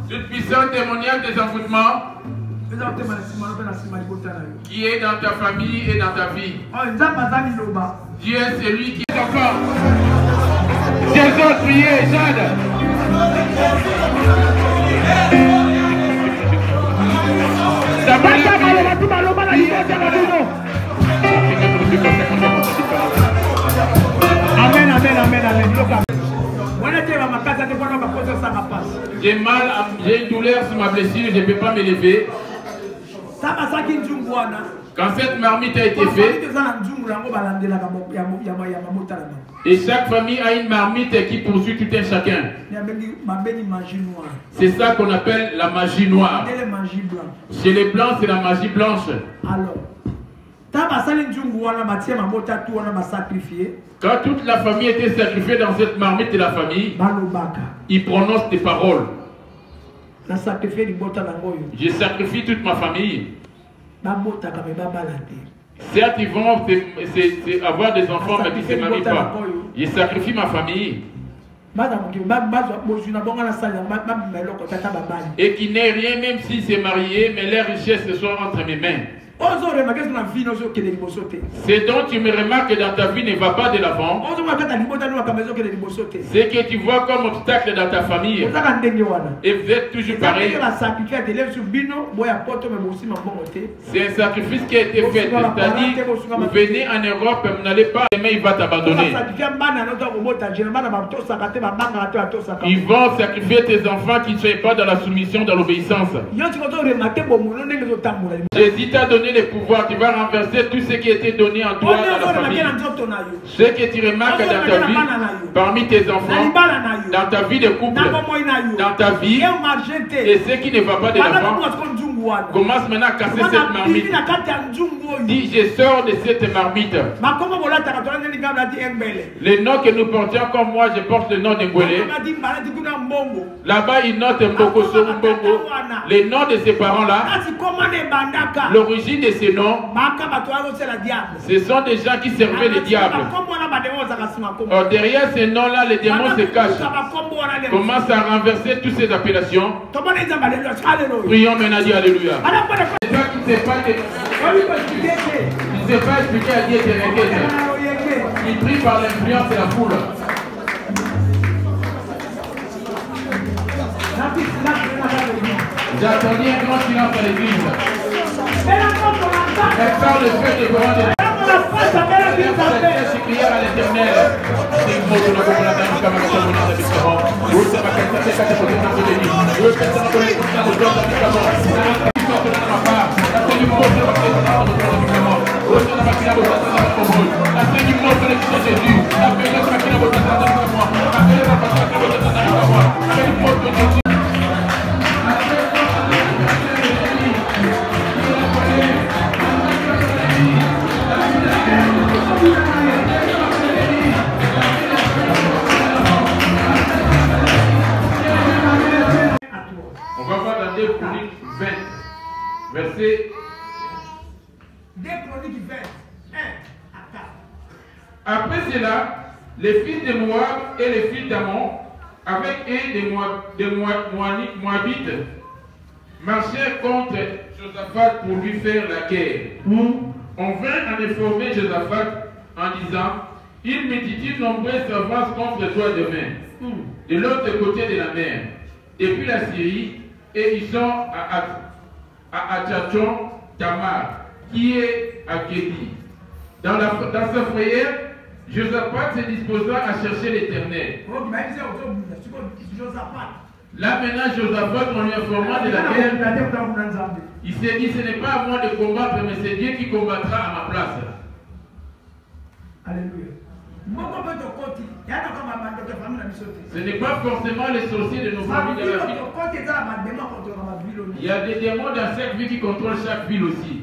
Toute puissance démoniaque des envoûtements qui est dans ta famille et dans ta vie. Dieu c'est lui qui est encore. Jésus, priez, Jade. Amen, amen, amen, amen. J'ai mal, j'ai une douleur sur ma blessure, je ne peux pas me lever. Quand cette marmite a été faite, et chaque famille a une marmite qui poursuit tout un chacun. C'est ça qu'on appelle la magie noire. Chez les blancs, c'est la magie blanche. Quand toute la famille était sacrifiée dans cette marmite de la famille, ils prononcent des paroles. Je sacrifie toute ma famille. Certes, ils vont avoir des enfants, mais qui ne se marient pas. Je sacrifie ma famille. Et qui n'est rien, même s'ils s'est marié, mais les richesses sont entre mes mains. C'est donc tu me remarques que dans ta vie ne va pas de l'avant. C'est que tu vois comme obstacle dans ta famille. Et vous êtes toujours pareil. C'est un sacrifice qui a été fait. C'est-à-dire, vous venez en Europe, vous n'allez pas aimer, il va t'abandonner. Ils vont sacrifier tes enfants qui ne sont pas dans la soumission, dans l'obéissance. Jésus t'a donné les pouvoirs, tu vas renverser tout ce qui a été donné en toi dans la famille. Ce que tu remarques dans ta vie, parmi tes enfants, dans ta vie de couple, dans ta vie, et ce qui ne va pas de l'avant, commence maintenant à casser cette marmite. Dis, je sors de cette marmite. Les noms que nous portions, comme moi, je porte le nom de Ngwele. Là-bas, ils notent Mboko Sorumbongo. Les noms de ces parents-là, l'origine de ces noms, ce sont des gens qui servaient les diables. Derrière ces noms-là, les démons se cachent. Commence à renverser toutes ces appellations. Prions maintenant, Dieu, alléluia. C'est toi qui ne sais pas expliquer à Dieu tes requêtes. Il prie par l'influence de la foule. J'ai attendu un grand silence à l'église. Mais par le fait de Coran de j'ai crié à l'éternel. On va voir dans 2 Chroniques 20, verset 2 Chroniques 20, 1 à 4. Après cela, les fils de Moab et les fils d'Ammon, avec un des Moabites, marchèrent contre Josaphat pour lui faire la guerre. On vint en informer Josaphat en disant, il me dit-il nombreuses servances contre toi demain, de l'autre côté de la mer, depuis la Syrie, et ils sont à Atchachon Tamar, qui est à Gedi. Dans sa frayeur, Josaphat se disposa à chercher l'Éternel. Là maintenant, Josaphat, en lui informant de la guerre, il s'est dit, ce n'est pas à moi de combattre, mais c'est Dieu qui combattra à ma place. Alléluia. Ce n'est pas forcément les sorciers de nos familles de la vie. Il y a des démons dans chaque vie qui contrôlent chaque ville aussi.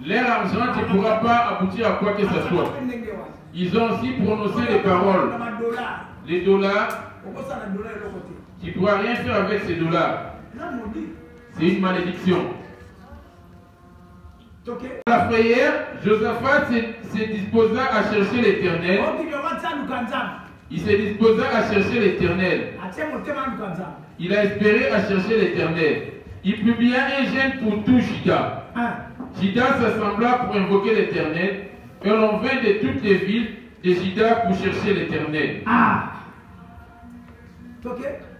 Leur argent ne pourra pas aboutir à quoi que ce soit. Ils ont aussi prononcé les paroles. Les dollars, tu ne pourras rien faire avec ces dollars. C'est une malédiction. La prière, Josaphat se disposa à chercher l'Éternel. Il se disposa à chercher l'Éternel. Il a espéré à chercher l'Éternel. Il publia un jeûne pour tout Juda. Juda s'assembla pour invoquer l'Éternel. Et l'on vint de toutes les villes de Juda pour chercher l'Éternel.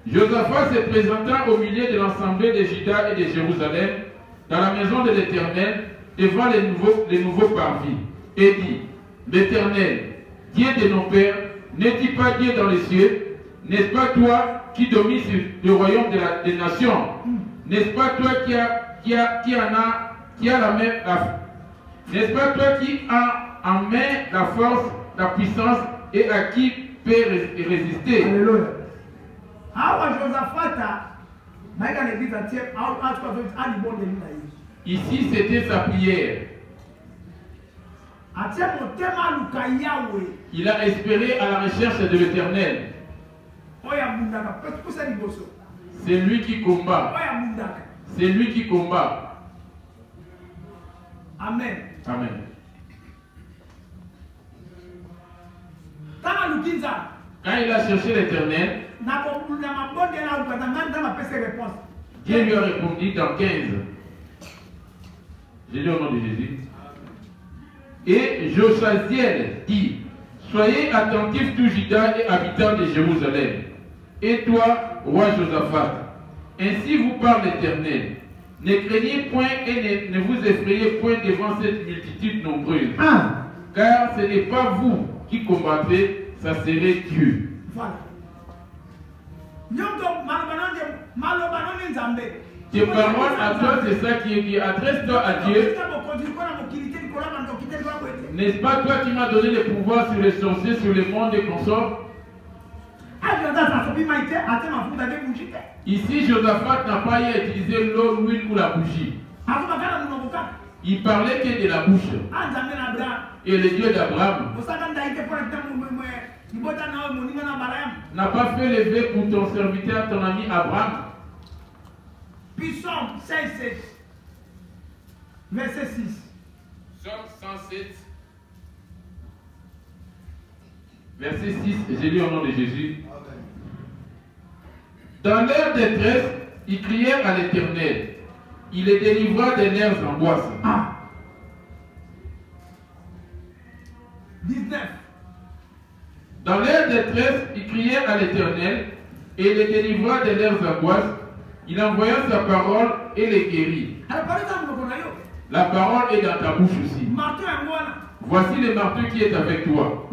Josaphat se présenta au milieu de l'assemblée de Juda et de Jérusalem, dans la maison de l'Éternel, devant les nouveaux parvis, et dit: l'Éternel, Dieu de nos pères, n'est-il pas Dieu dans les cieux? N'est-ce pas toi qui domines sur le royaume des nations? N'est-ce pas toi qui a la main, n'est-ce pas toi qui a en main la force, la puissance, et à qui peut résister? Alléluia. Ici, c'était sa prière. Il a espéré à la recherche de l'Éternel. C'est lui qui combat. C'est lui qui combat. Amen. Amen. Quand il a cherché l'Éternel, Dieu lui a répondu dans 15. J'ai lu au nom de Jésus. Et Josiel dit: soyez attentifs tous Juda et habitants de Jérusalem, et toi, roi Josaphat, ainsi vous parle l'Éternel. Ne craignez point et ne vous effrayez point devant cette multitude nombreuse, car ce n'est pas vous qui combattrez, ça serait Dieu. Voilà. Tes paroles à toi, c'est ça qui est dit. Adresse-toi à Dieu. N'est-ce pas toi qui m'as donné le pouvoir sur les sorciers, sur les mondes et consorts? Ici, Josaphat n'a pas eu à utiliser l'eau, l'huile ou la bougie. Il parlait que de la bouche. Et le Dieu d'Abraham n'a pas fait lever pour ton serviteur, ton ami Abraham. Psaume 107, verset 6. Psaume 107, verset 6, j'ai lu au nom de Jésus. Dans leur détresse, ils crièrent à l'Éternel. Il les délivra de leurs angoisses. 19. Dans leur détresse, ils crièrent à l'Éternel et il les délivra de leurs angoisses. Il envoya sa parole et les guérit. La parole est dans ta bouche aussi. Voici le marteau qui est avec toi.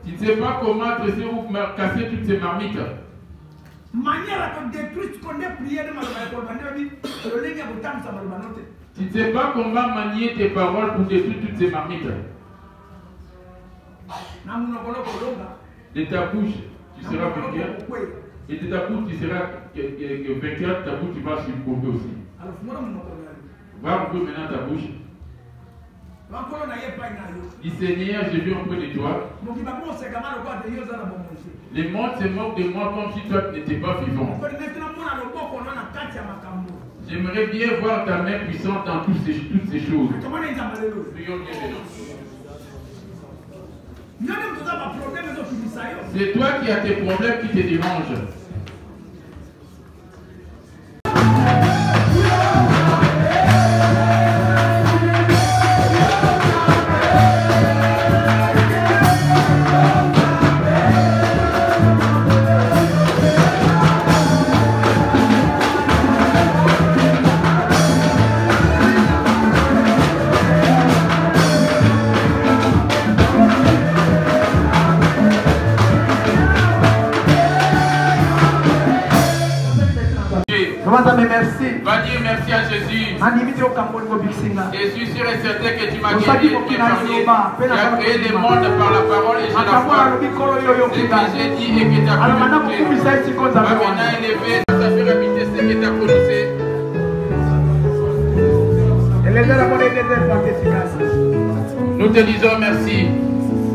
Tu ne sais pas comment dresser ou casser toutes ces marmites. Tu ne sais pas comment manier tes paroles pour détruire toutes ces marmites. De ta bouche, tu seras vainqueur. Et de ta bouche, tu seras vainqueur. De ta bouche, tu vas succomber aussi. Va ouvrir maintenant ta bouche. Dis Seigneur, je viens auprès de toi. Les mondes se moquent de moi comme si toi tu n'étais pas vivant. J'aimerais bien voir ta main puissante dans toutes ces choses. Prions Dieu maintenant. C'est toi qui as tes problèmes qui te dérangent. Merci. Va dire merci à Jésus. Je suis sûr et certain que tu m'as guéri, tu as créé le monde par la parole et j'ai la foi. Ce que j'ai dit et que tu as pu va maintenant élever, ça fait habiter ce que tu as prononcé. Nous te disons merci.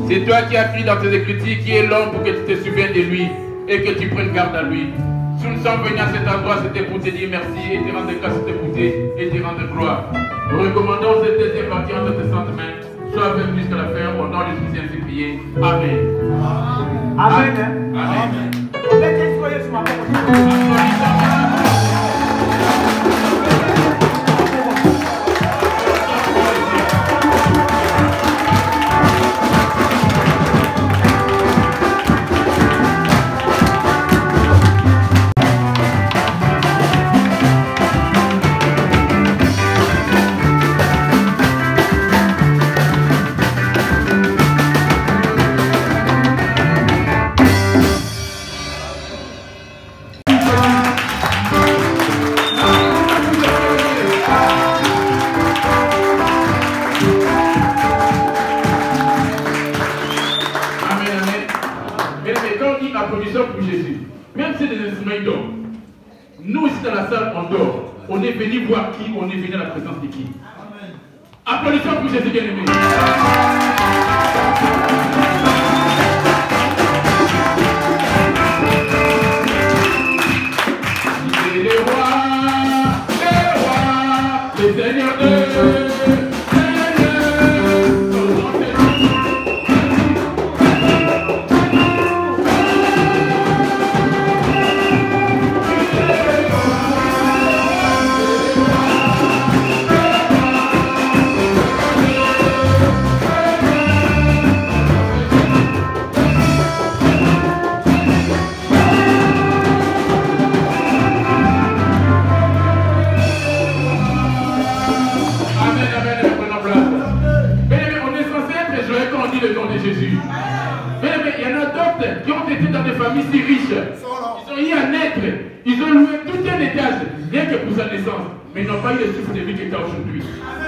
C'est toi qui as écrit dans tes écritures qui est l'homme pour que tu te souviennes de lui et que tu prennes garde à lui. Si nous sommes venus à cet endroit, c'était pour te dire merci et te rendre grâce, c'était pour et te rendre gloire. Nous recommandons cette deuxième partie entre tes saintes mains. Sois avec nous jusqu'à la fin, au nom de Jésus ainsi prié. Amen. Amen. Amen. Nous ici dans la salle, on dort. On est venu voir qui, on est venu à la présence de qui. Amen. Applaudissons pour Jésus bien-aimé. Il est les rois, les seigneurs de si riches, ils ont eu à naître, ils ont loué tout un étage, rien que pour sa naissance, mais ils n'ont pas eu le souffle de vie qu'il y a aujourd'hui.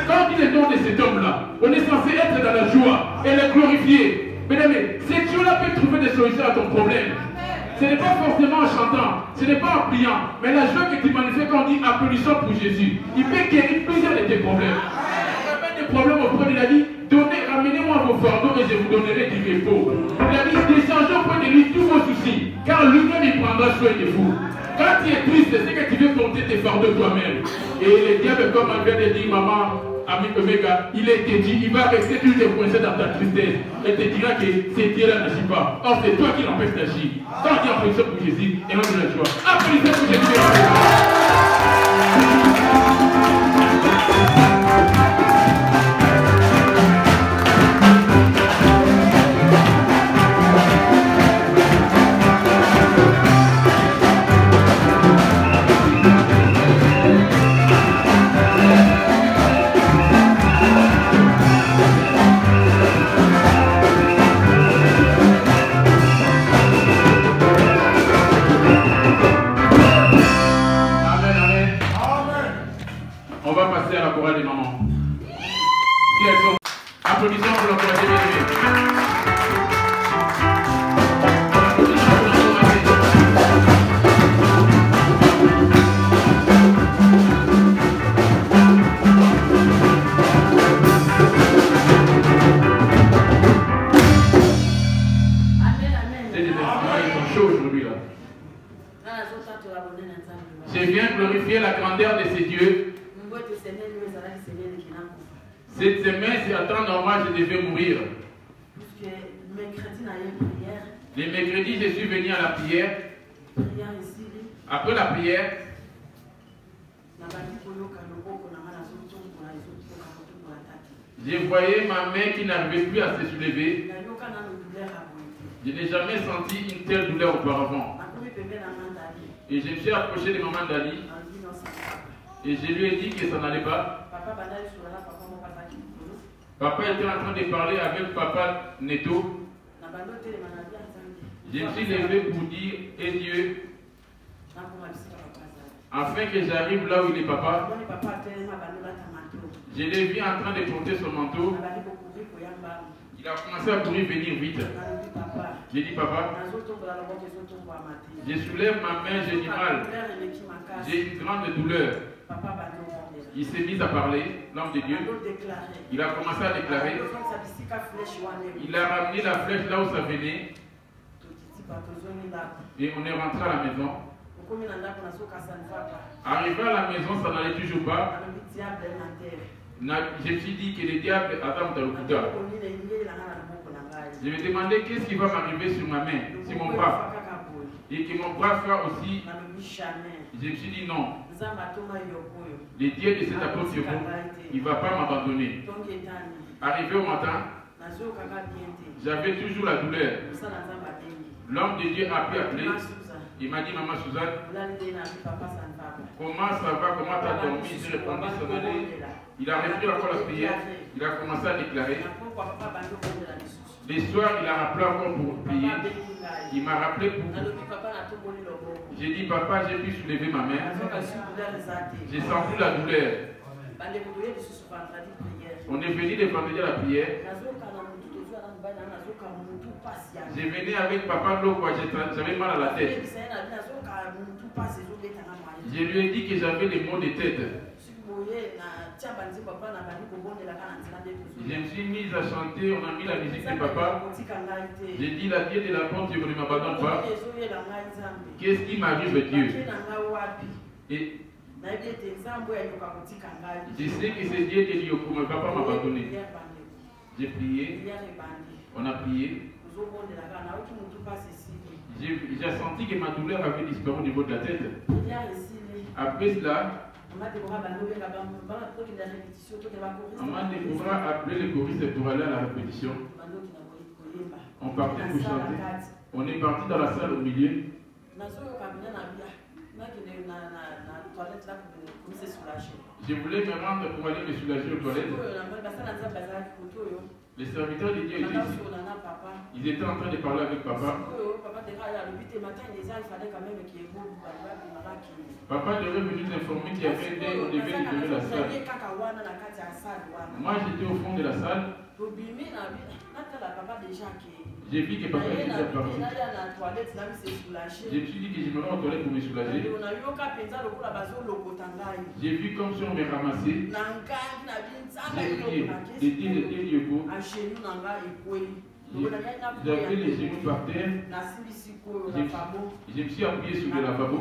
Quand on dit le nom de cet homme-là, on est censé être dans la joie et le glorifier. Mesdames, cette joie-là peut trouver des solutions à ton problème. Ce n'est pas forcément en chantant, ce n'est pas en priant, mais la joie que tu manifestes quand on dit applaudissons pour Jésus, il peut guérir plusieurs de tes problèmes. On a des problèmes auprès de la vie. Ramenez-moi vos fardeaux et je vous donnerai du repos. Il a dit, déchargez auprès de lui tous vos soucis, car lui-même il prendra soin de vous. Quand tu es triste, c'est que tu veux porter tes fardeaux toi-même. Et le diable, comme on vient de dire, maman, ami Omega, il est dit, il va rester toujours coincé dans ta tristesse et te dira que c'est Dieu-là n'agit pas. Or, c'est toi qui l'empêches d'agir. Quand on dit applaudissez pour Jésus, et on de la joie. Applaudissez pour Jésus. À la chorale des mamans. Si elles sont... Applaudissons pour l'encourager bien-aimé. C'est des instruments, ils sont chauds aujourd'hui là. Je viens glorifier la grandeur de ces dieux. Cette semaine, c'est à temps normal, je devais mourir. Les mercredis, je suis venu à la prière. Après la prière, je voyais ma main qui n'arrivait plus à se soulever. Je n'ai jamais senti une telle douleur auparavant. Et je me suis approché de maman Dali. Et je lui ai dit que ça n'allait pas. Papa était en train de parler avec papa Neto. Je me suis levé pour dire, et Dieu, afin que j'arrive là où il est papa. Je l'ai vu en train de porter son manteau. Il a commencé à courir venir vite. J'ai dit, papa, je soulève ma main, j'ai du mal. J'ai une grande douleur. Il s'est mis à parler, l'homme de Dieu. Il a commencé à déclarer. Il a ramené la flèche là où ça venait. Et on est rentré à la maison. Arrivé à la maison, ça n'allait toujours pas. Je me suis dit que le diable attend dans le couteau. Je me demandais qu'est-ce qui va m'arriver sur ma main, sur mon bras. Et que mon bras soit aussi. Je me suis dit non. Le Dieu de cet apôtre, il ne va pas m'abandonner. Arrivé au matin, j'avais toujours la douleur. L'homme de Dieu a pu appeler. Il m'a dit, maman Suzanne, comment ça va, comment tu as dormi? J'ai répondu, ça allait. Il a repris encore la prière, il a commencé à déclarer. Le soir, il a rappelé encore pour prier. Il m'a rappelé pour. J'ai dit, papa, j'ai pu soulever ma main. J'ai senti la douleur. On est venu le vendredi à la prière. Je venais avec papa l'eau, j'avais mal à la tête. Je lui ai dit que j'avais des maux de tête. Je me suis mise à chanter, on a mis la musique de papa. J'ai dit, la Dieu de la porte, je ne m'abandonne pas. Qu'est-ce qui m'arrive, Dieu? Et je sais que c'est Dieu de Dioko, mais papa m'a abandonné. J'ai prié, on a prié. J'ai senti que ma douleur avait disparu au niveau de la tête. Après cela, Maman Déborah a appelé les choristes pour aller à la répétition. On partait pour chanter. On est parti dans la salle au milieu. Je voulais me rendre pour aller me soulager aux toilettes. Les serviteurs de Dieu étaient ici. Ils étaient en train de parler avec papa. Papa devait venir nous informer qu'il y avait des, on devait libérer la salle. Moi j'étais au fond de la salle. J'ai vu que papa était déjà parti. Je me suis dit que je me rends aux toilettes pour me soulager. J'ai vu comme si on me ramassait. J'ai dit, j'avais les genoux par terre. Je me suis appuyé sur le lavabo.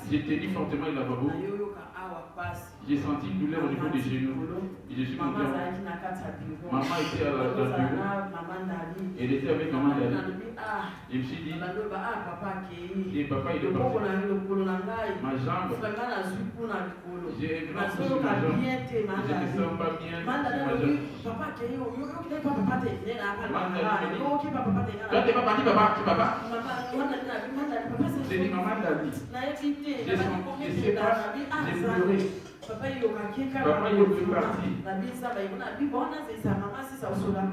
J'ai tenu fortement le lavabo. J'ai senti une douleur au niveau des genoux. Et je suis monté. Maman était à la bureau. Elle était avec maman Dali. Je me suis dit, et papa il est parti. Ma jambe, j'ai un grand coup sur ma jambe. Je ne me sens pas bien sur ma jambe. Quand t'es pas parti, papa, tu papa. J'ai dit maman Dali. Je sais pas, j'ai pleuré. Papa il est parti.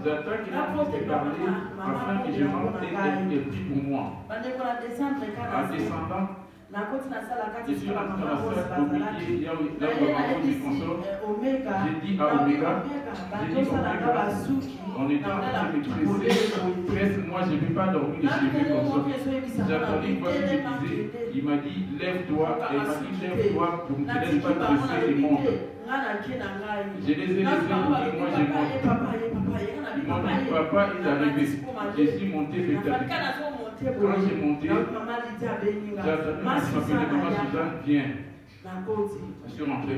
J'attends qu'il a pu parler afin que je rentre et qu'il prie pour moi. En descendant, je suis rentré dans la salle au milieu, là où on dit consort. J'ai dit à Omega, on était en train de me presser. Presse-moi, je ne peux pas dormir les cheveux comme ça. J'attendais une fois qu'il me disait, il m'a dit, lève-toi. Et il m'a dit, lève-toi pour ne te laisse pas presser et monte. Je les ai laissés pour dire, moi je monte. Ils m'ont dit, papa est arrivé. Je suis monté petit à petit. Quand j'ai monté, j'ai attendu ma maman Suzanne, viens. Je suis rentré.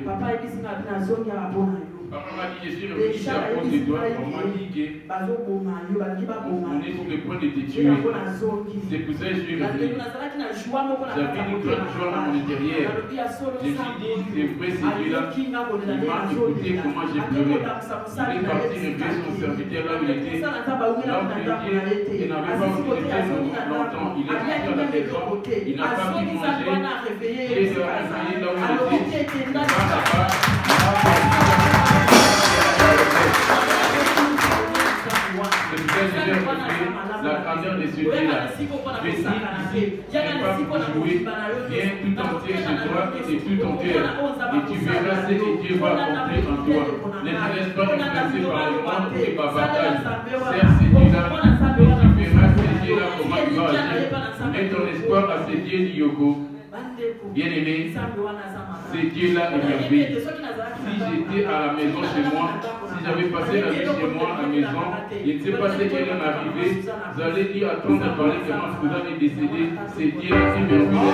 Papa m'a dit, je suis revenu ici à cause de toi. On m'a dit qu'on est sur le point de te tuer. C'est pour ça que je suis revenu. J'avais une grande joie dans mon intérieur. Je me suis dit, c'est vrai, c'est Dieu là. Il m'a écouté comment j'ai pleuré. Il est parti réveiller son serviteur là où il était. L'homme de Dieu, il n'avait pas utilisé longtemps. Il est parti à la maison. Il n'a pas pu manger. Il est réveillé là où il était. La grandeur de ce Dieu-là. Je suis ici, je n'ai pas joué. Viens tout entier chez toi et tout ton cœur. Et tu verras ce que Dieu va accomplir en toi. Ne te laisse pas influencer par le monde et par bataille. Serre ce Dieu-là et tu verras ce Dieu-là comment il va agir. Mets ton espoir à ce Dieu du Yoko. Bien aimé, c'est Dieu-là émerveillé. Si j'étais à la maison chez moi, si j'avais passé la nuit chez moi à la maison, je ne sais pas ce qui allait m'arriver, vous allez dire, attends de parler que mon cousin est décédé, c'est Dieu-là émerveillé.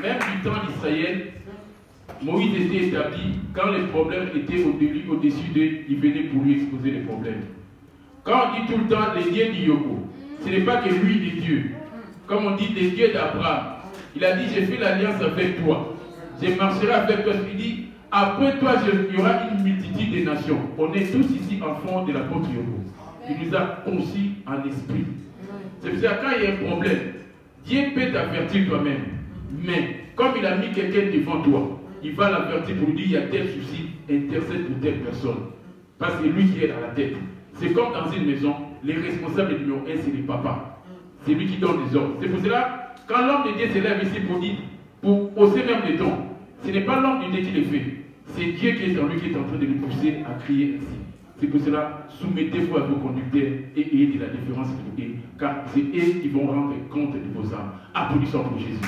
Même du temps d'Israël, Moïse était établi, quand les problèmes étaient au-dessus d'eux, il venait pour lui exposer les problèmes. Quand on dit tout le temps les dieux d'Iyoko, ce n'est pas que lui est Dieu. Comme on dit des dieux d'Abraham. Il a dit, j'ai fait l'alliance avec toi. Je marcherai avec toi. Il dit, après toi, il y aura une multitude de nations. On est tous ici enfants de l'apôtre Yoko. Il nous a conçus en esprit. C'est pour ça que quand il y a un problème, Dieu peut t'avertir toi-même. Mais comme il a mis quelqu'un devant toi, il va l'avertir pour lui dire, il y a tel souci, intercède pour telle personne. Parce que c'est lui qui est dans la tête. C'est comme dans une maison, les responsables numéro 1, c'est les papas. C'est lui qui donne les ordres. C'est pour cela, quand l'homme de Dieu se lève ici pour dire, pour hausser même les tons, ce n'est pas l'homme de Dieu qui le fait. C'est Dieu qui est en lui qui est en train de le pousser à crier ainsi. C'est pour cela, soumettez-vous à vos conducteurs et ayez de la différence pour eux, car c'est eux qui vont rendre compte de vos âmes. Applaudissons pour Jésus.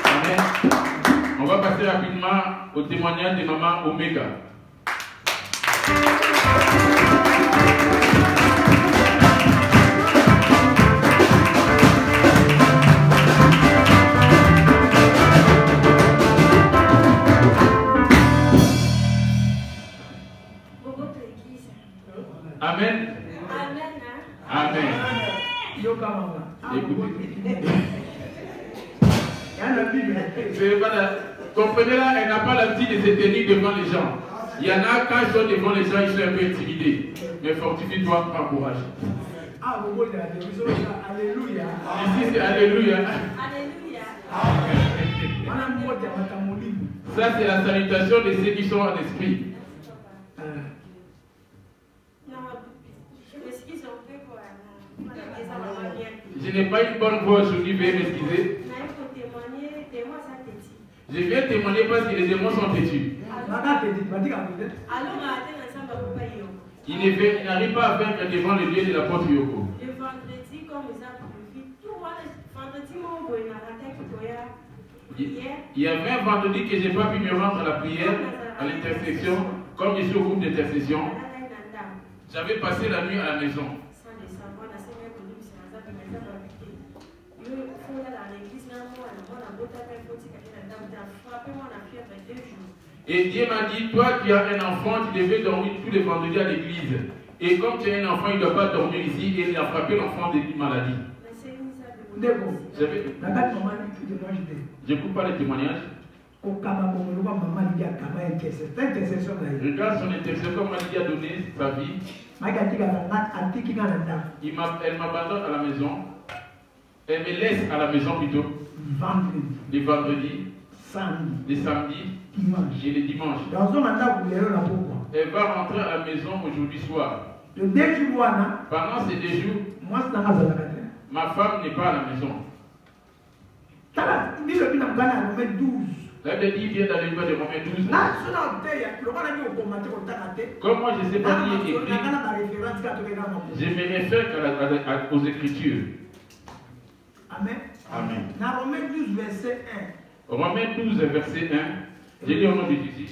Amen. On va passer rapidement au témoignage de maman Omega. Amen. Amen. Comprenez-là, elle n'a pas l'habitude de se tenir devant les gens. Il y en a, quand ils sont devant les gens, ils sont un peu intimidés. Mais fortifie-toi, prends courage. Alléluia. Ici, c'est Alléluia. Ça, c'est la salutation de ceux qui sont en esprit. Je n'ai pas une bonne voix aujourd'hui, veuillez m'excuser. Je viens témoigner parce que les démons sont têtus. Il n'arrive pas à vaincre devant le Dieu de l'apôtre Yoko. Le vendredi, comme ils ont prévu, tout le vendredi, mon boy n'a pas hier. Il y avait un vendredi que je n'ai pas pu me rendre à la prière, à l'intercession, comme je suis au groupe d'intercession. J'avais passé la nuit à la maison. Et Dieu m'a dit, toi tu as un enfant, tu devais dormir tous les vendredis à l'église. Et comme tu as un enfant, il ne doit pas dormir ici, et il a frappé l'enfant d'une maladie. Je ne coupe pas les témoignages. Regarde son intercession, comme Marie a donné sa vie. Elle m'abandonne à la maison. Elle me laisse à la maison plutôt. Les vendredis, les samedis et les dimanches. Elle va rentrer à la maison aujourd'hui soir. Pendant ces 2 jours, ma femme n'est pas à la maison. La Bible dit vient dans le livre de Romains 12. Comme moi je ne sais pas qui est écrit, je me réfère aux Écritures. Amen. Amen. Dans Romains 12, verset 1. Romains 12, verset 1. J'ai lu au nom de Jésus.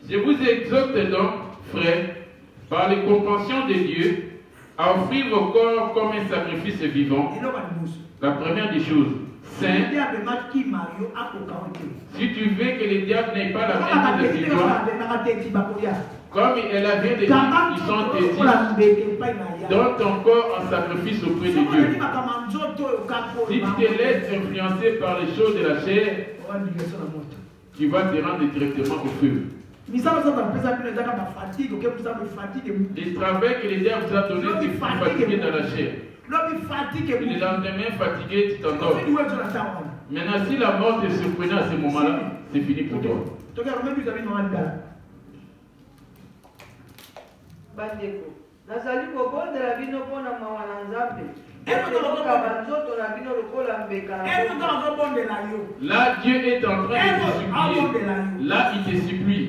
Je vous exhorte donc, frères, par les compassions de Dieu, à offrir vos corps comme un sacrifice vivant. La première des choses, saint. Si tu veux que le diable n'ait pas la main de toi, comme elle avait dit, ils sont têtus. Donne ton corps en sacrifice auprès de Dieu. Si tu te laisses influencer par les choses de la chair, tu vas te rendre directement au feu. Le travail que le diable vous a donné, c'est pour fatiguer dans la chair. Et le lendemain, fatigué, tu t'endors. Maintenant, si la mort te surprenait à ce moment-là, c'est fini pour toi. Bandeko, nazali kobondela bino mpona mawa na Nzambe Là, Dieu est en train de te supplier. Là, il te supplie.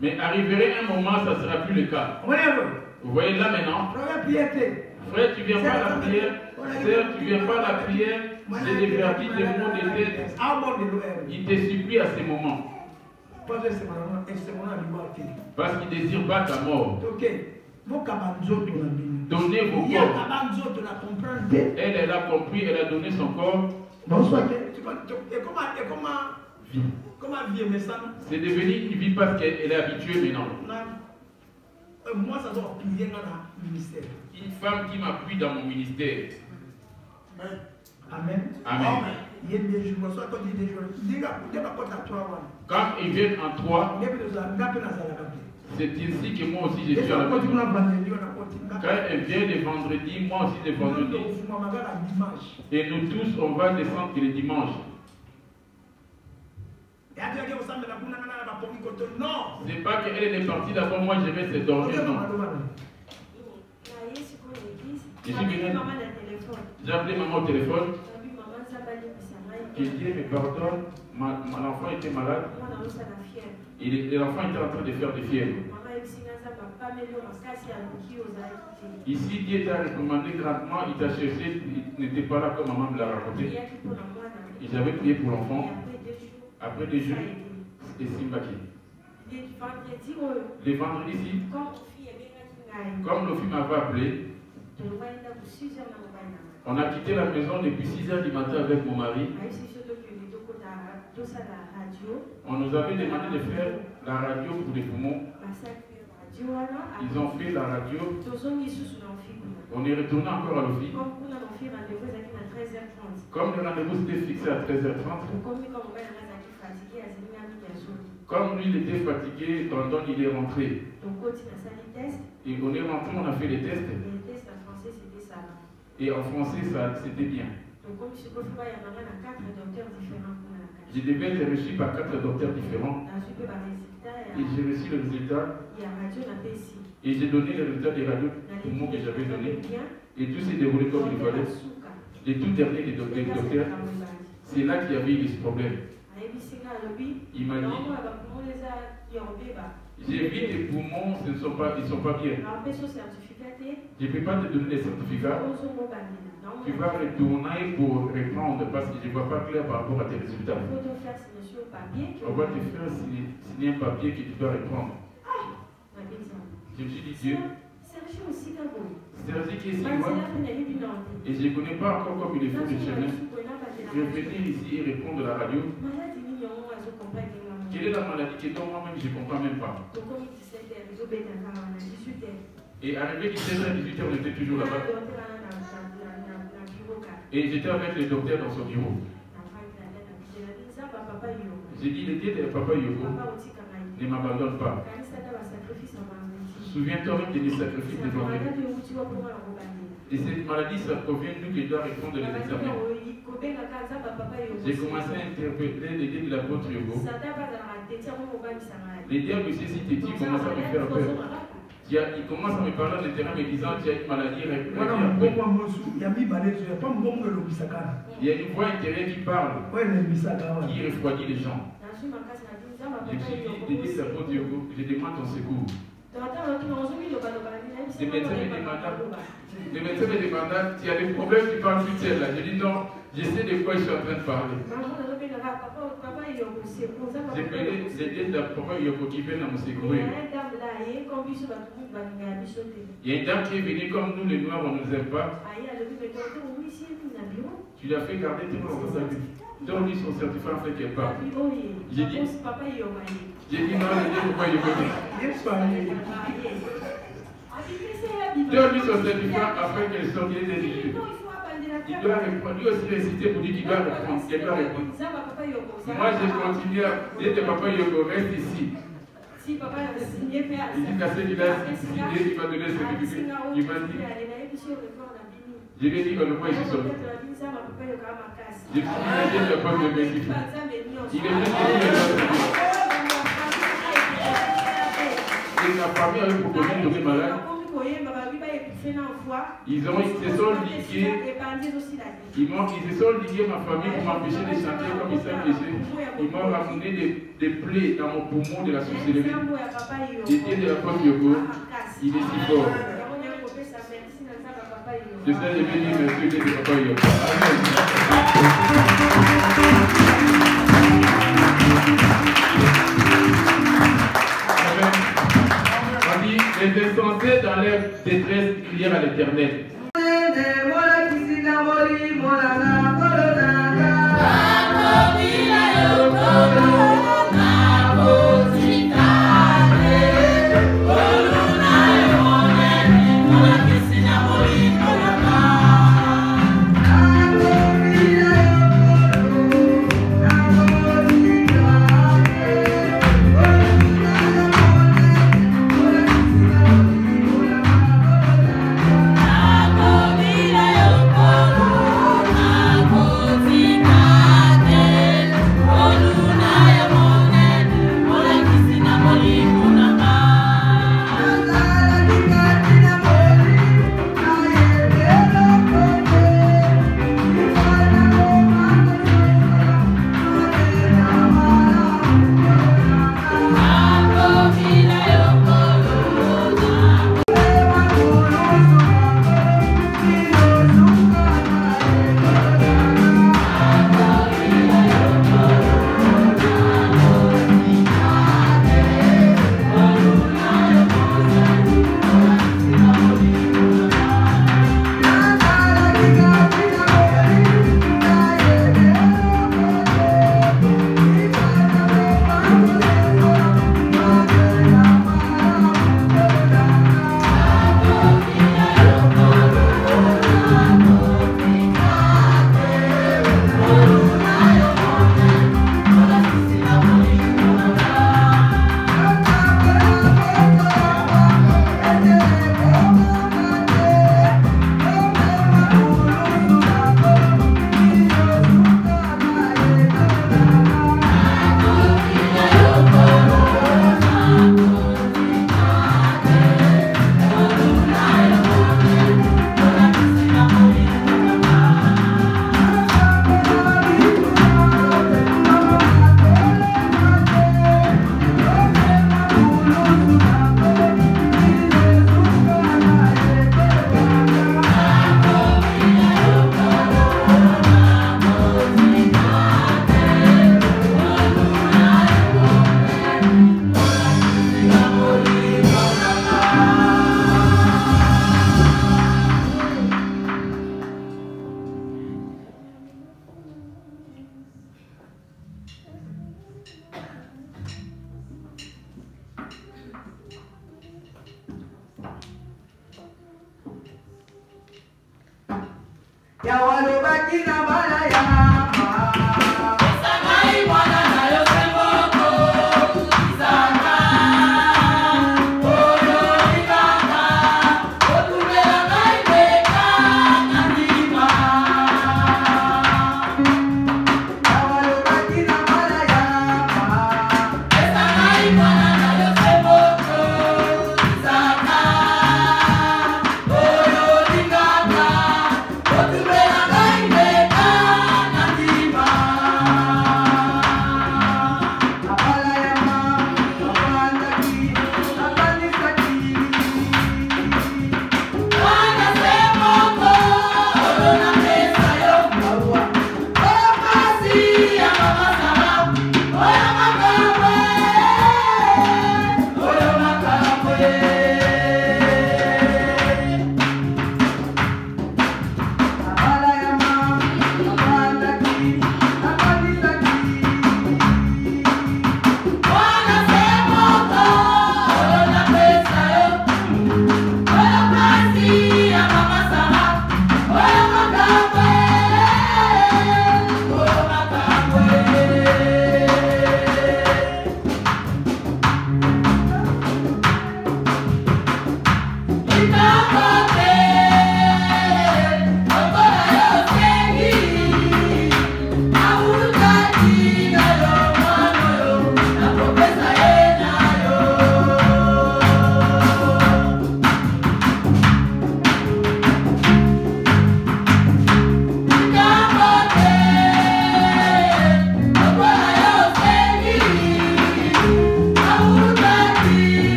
Mais arriverait un moment, ça ne sera plus le cas. Vous voyez là maintenant? Frère, tu ne viens pas à la prière. Sœur, tu ne viens pas à la prière. C'est des verdicts, des mots de tête. Il te supplie à ces moments. Parce qu'il ne désire pas ta mort. Donnez vos corps. Elle a compris, elle a donné son corps. C'est devenu une vie parce qu'elle est habituée maintenant. Moi, ça doit appuyer dans le ministère. Une femme qui m'appuie dans mon ministère. Amen. Amen. Quand ils viennent en toi, c'est ainsi que moi aussi je suis à la maison. Quand elle vient le vendredi, moi aussi le vendredi. Et nous tous, on va descendre le dimanche. C'est pas qu'elle est partie d'abord, moi je vais se dormir. Non. J'ai appelé maman au téléphone. J'ai dit, mais pardon, l'enfant était malade. Et l'enfant était en train de faire des fièvres. Ici, Dieu t'a recommandé grandement, il t'a cherché, il n'était pas là comme maman me l'a raconté. Et j'avais prié pour l'enfant. Après des jours, et Simbaki. Les vendredis, comme le fils m'avait appelé, on a quitté la maison depuis 6 h du matin avec mon mari. On nous avait demandé de faire la radio pour les poumons. Ils ont fait la radio. On est retourné encore à l'office. Comme le rendez-vous s'était fixé à 13h30. Comme lui il était fatigué, Tandon il est rentré. Et on est rentré, on a fait les tests. Et en français, c'était bien. Je devais être reçu par 4 docteurs différents. Et j'ai reçu le résultat. Et j'ai donné le résultat des radios pour moi que j'avais donné. Et tout s'est déroulé comme il fallait. Les tout derniers des docteurs, c'est là qu'il y avait eu ce problème. Il m'a dit, j'ai vu tes poumons, ils ne sont pas bien. Je ne peux pas te donner des certificats. Tu vas retourner pour reprendre parce que je ne vois pas clair par rapport à tes résultats. On va te faire signer un papier que tu dois reprendre. Je me suis dit, Dieu, Sergi qui est si loin, et je ne connais pas encore comme il est fou le chemin. Je vais venir ici et répondre à la radio. Quelle est la maladie qui est dans moi-même, je ne comprends même pas. Et arrivé 17h, 18h, on était toujours là-bas. Et j'étais avec le docteur dans son bureau. J'ai dit, le Dieu de Papa Yoko ne m'abandonne pas. Souviens-toi même des sacrifices de vendredi. Et cette maladie, ça provient de nous qui doit répondre les examens. J'ai commencé à interpréter les dieux de l'apôtre Yoko. Les dieux, monsieur Siteti, commencent à me faire peur. Il commence à me parler de terrain me disant tu as une maladie. Il y a une voix intérieure qui parle, qui refroidit les gens. Je me suis dit, les dieux de l'apôtre Yoko, je demande ton secours. Le médecin me demanda, tu as des problèmes, tu parles tout seul là. J'ai dit non, je sais de quoi je suis en train de parler. J'ai payé les dettes de Papa Yoko qui viennent à me secourir. Il y a une dame qui est venue comme nous les Noirs, on ne nous aime pas. Tu l'as fait garder tout le monde. Donne-lui son certificat en fait qu'elle part. J'ai dit non, j'ai dit Papa Yoko. Donne-lui son certificat afin qu'elle sorte des études. Il doit répondre. Lui aussi réciter pour dire qu'il doit répondre. Qu'elle doit répondre. Moi j'ai continué à dire que Papa Yoko reste ici. Il dit qu'à ce qu'il a signé, il va donner ce certificat. Il m'a dit. Je lui ai dit qu'on le voit ici sur le. J'ai dit qu'il n'y a pas de métier. Il est venu et la famille avait proposé de tomber malade. Ils se sont ligués. Ils se sont liés ma famille pour m'empêcher de chanter comme ils savent laisser. Ils m'ont ramené des plaies dans mon poumon de la sorcellerie. J'étais de la pote Yoko. Il est si fort. Je sais, je vais dire merci de papa Yoko. Amen. On dit, les insensés dans leur détresse crièrent à l'Éternel.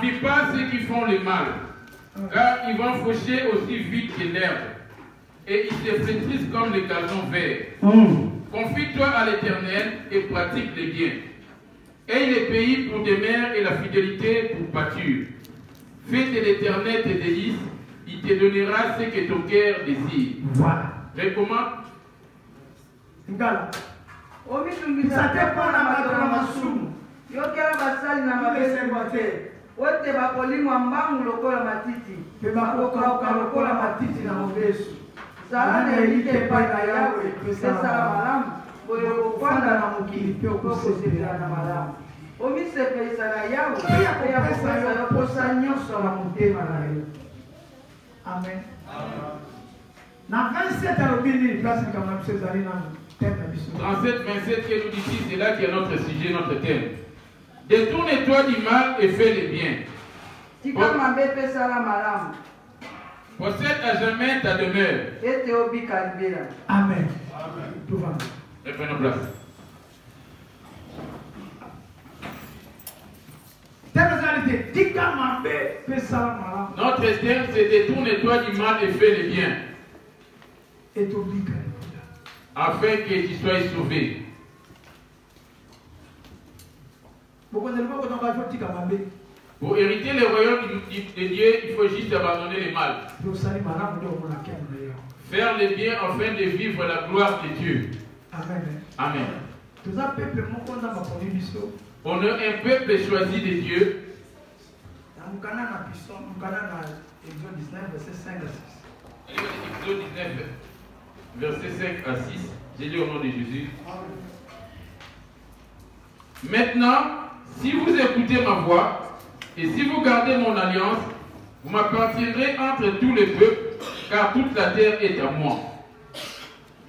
N'envie pas ceux qui font le mal, car ils vont faucher aussi vite que l'herbe, et ils se flétrissent comme les gazons verts. Confie-toi à l'Éternel et pratique les biens. Aie les pays pour demeure et la fidélité pour pâture. Fais de l'Éternel tes délices, il te donnera ce que ton cœur désire. Voilà. Recommande. Ngala. Omitungisa te mpona bato na masumu yokela basali na mabele te ote bakolimwa mbangu lokola matiti Mpe bakokauka lokola matiti na mobesu. sala na elite epai na yawe esala malamu boye kokwanda na mokili mpe okosepela na malamu omisepelisa na yawe eya kopesa yo posa nyonso na motema na yo. Amen. Na 27 alobi nini place likambo na biso ezali nanu thème na biso. 37-27 que nous dit ici, c'est là qui est notre sujet, notre thème. Détourne-toi du mal et fais le bien. tika mabe mpe sala malamu Possède à jamais ta demeure. ete obika libela. Amen. Tout va. Reprenons place. Thème ezali te tika mabe mpe sala malamu Notre thème, c'est détourne-toi du mal et fais le bien, etobika. afin que tu sois sauvé. Bokonzeli boko donc il faut tika mabe. Pour hériter le royaume de Dieu, il faut juste abandonner le mal. Mpe osali malamu nde omona nkembo na yo. Faire le bien afin de vivre la gloire de Dieu. Amen. Amen. Toza peuple moko nzambe aponi biso. On est un peuple choisi de Dieu. Na mokanda na biso mokanda na Exode 19 verset 5 à 6. Exode 19, verset 5 à 6. J'ai dit au nom de Jésus. Maintenant, si vous écoutez ma voix et si vous gardez mon alliance, vous m'appartiendrez entre tous les peuples, car toute la terre est à moi.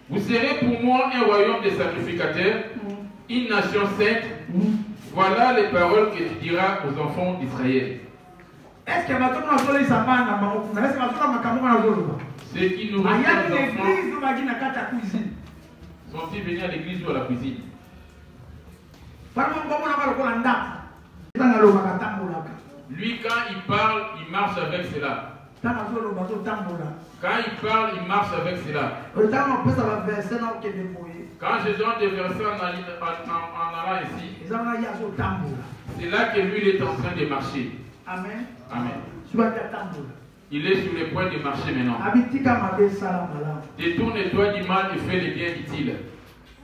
Vous serez pour moi un royaume de sacrificateurs, une nation sainte. Voilà les paroles que tu diras aux enfants d'Israël. Est-ce que bato na solo isamba na bango na est-ce que bato na makambo na zolo ba? Ceux qui nous restent Aya aux enfants, l'église ba na kata cuisine. sont-ils venus à l'église ou à la cuisine? Parmo ngomo na balo ko nda. Tanga lo ba tambola. Lui, quand il parle, il marche avec cela. Tanga zolo ba to tambola. Quand il parle, il marche avec cela. O tanga pesa ba verset na ke de moye. Quand je donne des versets en allant ici, Ezana ya zo tambola. c'est là que lui il est en train de marcher. Amen. Amen. Suba ya tambola. Il est sur le point de marcher maintenant. Abitika mabe sala malamu. Détourne-toi du mal et fais le bien, dit-il.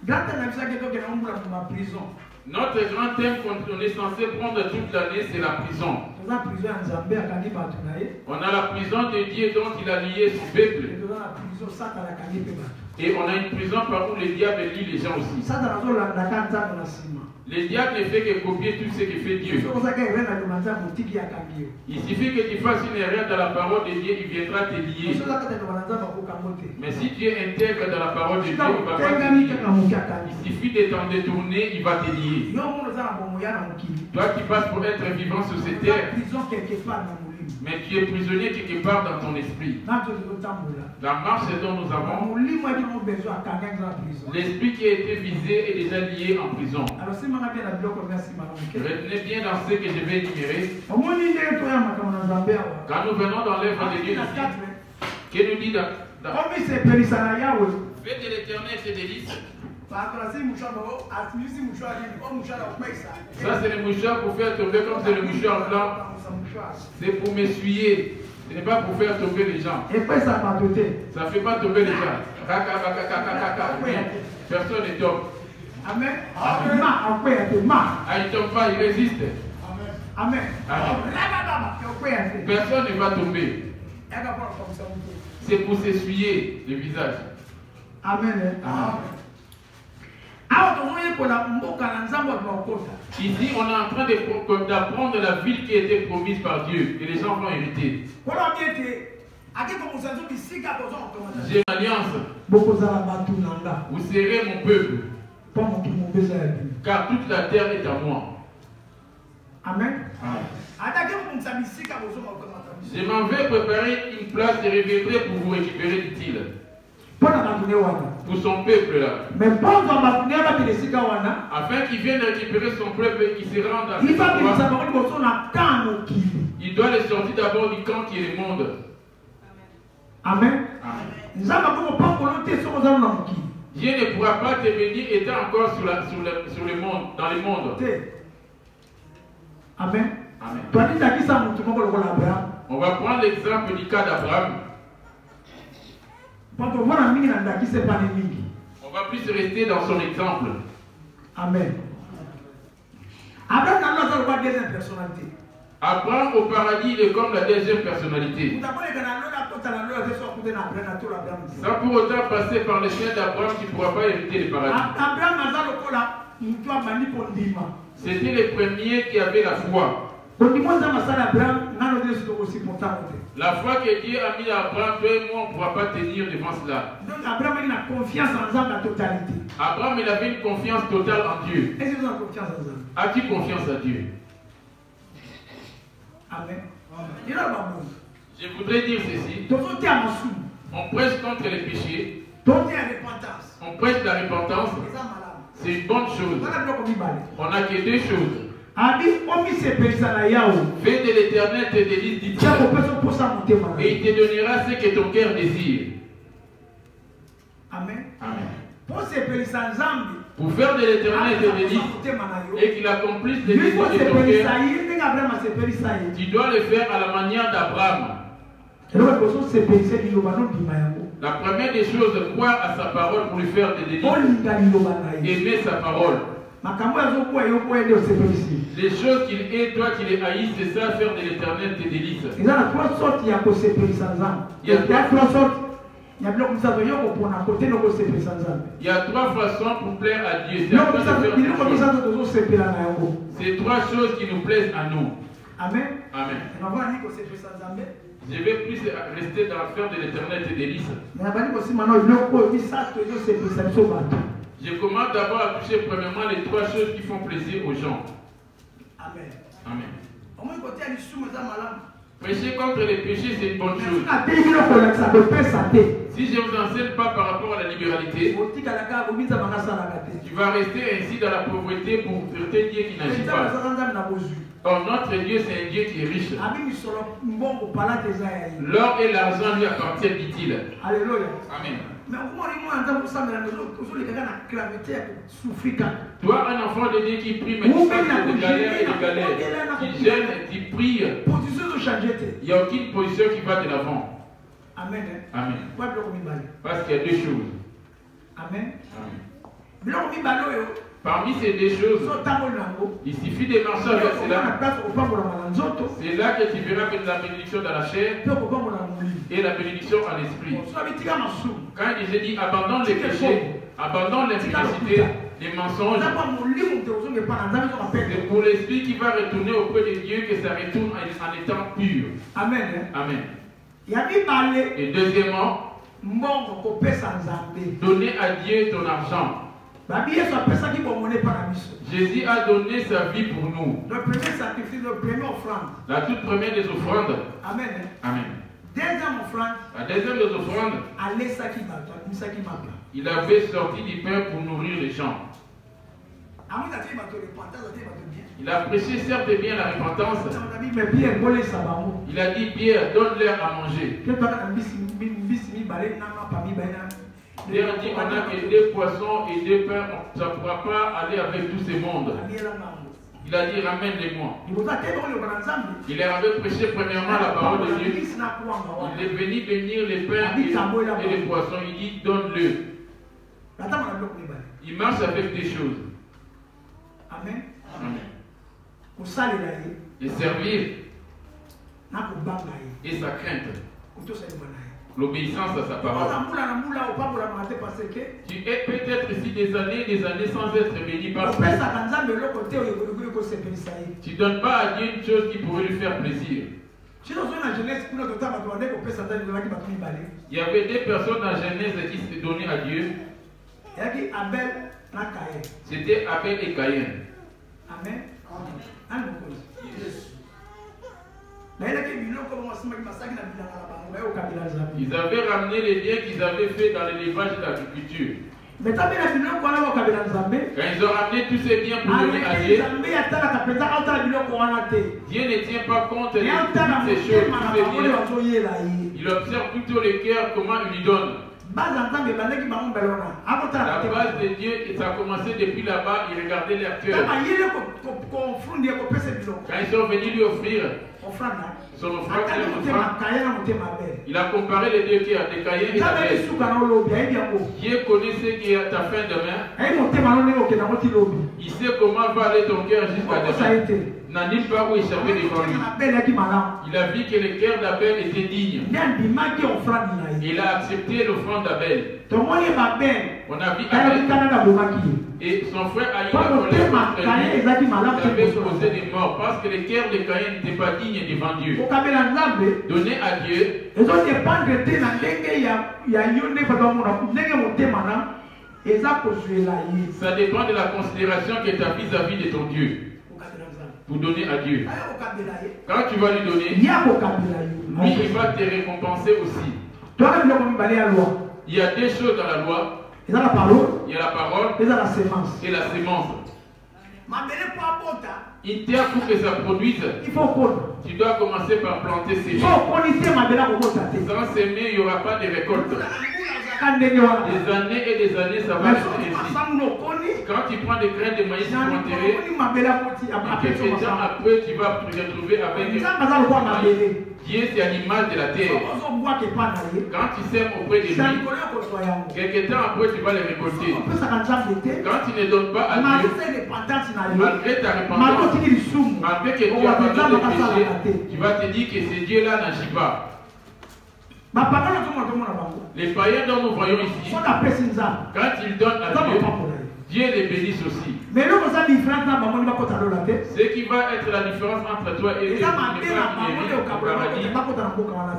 Gata na bisa ke to ke na mbula ma prison. Notre grand thème qu'on est censé prendre toute l'année, c'est la prison. Toza prison ya Nzambe akangi bato na ye. On a la prison de Dieu dont il a lié son peuple. Toza na prison Satan akangi pe bato. Et on a une prison par où le diable lie les gens aussi. Satan azolanda ka Nzambe na nsima. Le diable ne fait que copier tout ce que fait Dieu. C'est pour ça qu'il vient à Nzambe otiki akangi yo. Il suffit que tu fasses une erreur dans la parole de Dieu, il viendra te lier. Soza kata na Nzambe akokango te. Mais si tu es intègre dans la parole de Dieu, il va pas te Tengami lier. kaka moki akangi. Il suffit de t'en détourner, il va te lier. Yo mono za na bomoya na mokili. Toi qui passes pour être vivant sur cette Toza terre, prison quelque part na molimo. mais tu es prisonnier quelque part dans ton esprit. Na to zo tambola. La marche dont nous avons, Molimo adi mo besoin akanga za prison. l'esprit qui a été visé est déjà lié en prison. Alors si manga bien na biloko merci malamu. Retenez bien dans ce que je vais énumérer. Omoni nde to ya makambo na Nzambe awa. Quand nous venons dans l'œuvre de Dieu ici, qui nous dit Komi sepelisa na Yawe. fais de l'éternel tes délices. Bakolasi mouchoir bo atumisi mouchoir ali o mouchoir au pesa. Ça, c'est le mouchoir pour faire tomber, comme c'est le mouchoir blanc. C'est pour m'essuyer. Ce n'est pas pour faire tomber les gens. Et puis ça va doter. Ça ne fait pas tomber les gens. Personne ne tombe. Amen. Amen. Ah, il ne tombe pas, il résiste. Amen. Personne ne va tomber. C'est pour s'essuyer le visage. Amen. Ici, on est en train d'apprendre la ville qui a été promise par Dieu et les gens vont hériter. J'ai une alliance. Vous serez mon peuple. Car toute la terre est à moi. Amen. Je m'en vais préparer une place de reviendrai pour vous récupérer, dit-il. Pour son peuple là. Afin qu'il vienne récupérer son peuple et qu'il se rende à dois les sortir d'abord du camp qui est le monde. Amen. Amen. Dieu ne pourra pas te bénir étant encore sur le monde, dans le monde. Amen. Amen. On va prendre l'exemple du cas d'Abraham. On va plus rester dans son exemple. Amen. Abraham au paradis, il est comme la deuxième personnalité. Sans pour autant passer par le chemin d'Abraham, tu ne pourras pas hériter le paradis. C'était les premiers qui avaient la foi. La foi que Dieu a mis à Abraham, toi et moi, on ne pourra pas tenir devant cela. Abraham, il avait une confiance totale en Dieu. As-tu confiance en Dieu? Amen. Je voudrais dire ceci. On prêche contre les péchés. On prêche la repentance. C'est une bonne chose. On n'a que deux choses. Fais de l'Éternel tes délices, dit-il, et il te donnera ce que ton cœur désire. Amen. Amen. Pour faire de l'Éternel tes délices et qu'il accomplisse les désirs de ton cœur, tu dois le faire à la manière d'Abraham. La première des choses, croire à sa parole pour lui faire des délices. Aimer sa parole. Les choses qu'il hait, toi qui les haïs, c'est ça, faire de l'Éternel tes délices. Il y a trois sortes. Il y a trois façons pour plaire à Dieu. C'est trois choses qui nous plaisent à nous. Amen. Amen. Je vais plus rester dans faire de l'Éternel tes délices. Je commence d'abord à toucher premièrement les trois choses qui font plaisir aux gens. Amen. Amen. Prêcher contre les péchés, c'est une bonne chose. Si je ne vous enseigne pas par rapport à la libéralité, tu vas rester ainsi dans la pauvreté pour traiter Dieu qui n'agit pas. Or, notre Dieu, c'est un Dieu qui est riche. L'or et l'argent lui appartiennent, dit-il. Alléluia. Amen. Mais toi, un enfant de Dieu qui prie, mais qui passe de galère et de galère, qui gêne et qui prie, il n'y a aucune position qui va de l'avant. Amen. Amen. Parce qu'il y a deux choses. Amen. Amen. Parmi ces deux choses, il suffit de marcher avec cela. C'est là que tu verras la bénédiction dans la chair et la bénédiction en l'esprit. Quand j'ai dit abandonne les péchés, abandonne l'impudicité, les mensonges, c'est pour l'esprit qui va retourner auprès de Dieu que ça retourne en étant pur. Amen. Amen. Et deuxièmement, donner à Dieu ton argent. Jésus a donné sa vie pour nous. Le premier sacrifice, le premier offrande. La toute première des offrandes. Amen. Amen. Deuxième offrande. La deuxième des offrandes. Il avait sorti du pain pour nourrir les gens. Il a prêché certes bien la repentance. Il a dit Pierre, donne-leur à manger. Pierre dit on n'a que deux poissons et deux pains, ça ne pourra pas aller avec tout ce monde. Il a dit ramène-les-moi. Il leur avait prêché premièrement la parole de Dieu. Il est venu bénir les pains et les poissons. Il dit donne-le. Il marche avec des choses. Amen. Amen. Et servir et sa crainte. L'obéissance à sa parole. Tu es peut-être ici des années sans être béni par ça. Tu ne donnes pas à Dieu une chose qui pourrait lui faire plaisir. Il y avait des personnes dans Genèse qui se donnaient à Dieu. C'était Abel et Caïn. Amen. Ils avaient ramené les biens qu'ils avaient fait dans l'élevage et l'agriculture. Mais t'as bien la Bible qu'on a au Kabila Nzambe. Quand ils ont ramené tous ces biens pour donner à Dieu, Dieu ne tient pas compte de toutes ces choses, tous ces biens. Il observe plutôt le cœur, comment il lui donne. La base de Dieu, ça a commencé depuis là-bas, il regardait leur cœur. Quand ils sont venus lui offrir son offrande, il a comparé les deux cœurs, de Caïn et d'Abel. Dieu connaît ce qui est à ta fin demain. Il sait comment va aller ton cœur jusqu'à demain. N'anime pas où échapper devant lui. Il a vu que le cœur d'Abel était digne. Il a accepté l'offrande d'Abel. On a vu Abel et son frère a eu la colère contre lui. Il avait causé des morts parce que le cœur de Caïn n'était pas digne devant Dieu. Donner à Dieu, ça dépend de la considération que tu as vis-à-vis de ton Dieu. Pour donner à Dieu. Quand tu vas lui donner, lui, il va te récompenser aussi. Il y a deux choses dans la loi. Il y a la parole et la sémence. Une terre pour que ça produise, tu dois commencer par planter ses Sans semer, il n'y aura pas de récolte. Des années et des années, ça va être ainsi. Quand tu prends des graines de maïs pour enterrer, quelques temps après, tu vas te retrouver avec Dieu, c'est l'image de la terre. Quand tu sèmes auprès de lui, quelques temps après, tu vas les récolter. Quand tu ne donnes pas à Dieu, malgré ta repentance, malgré que tu abandonnes le péché, tu vas te dire que ce Dieu-là n'agit pas. Les païens dont nous voyons ici, quand ils donnent à Dieu, Dieu les bénisse aussi. Ce qui va être la différence entre toi et eux,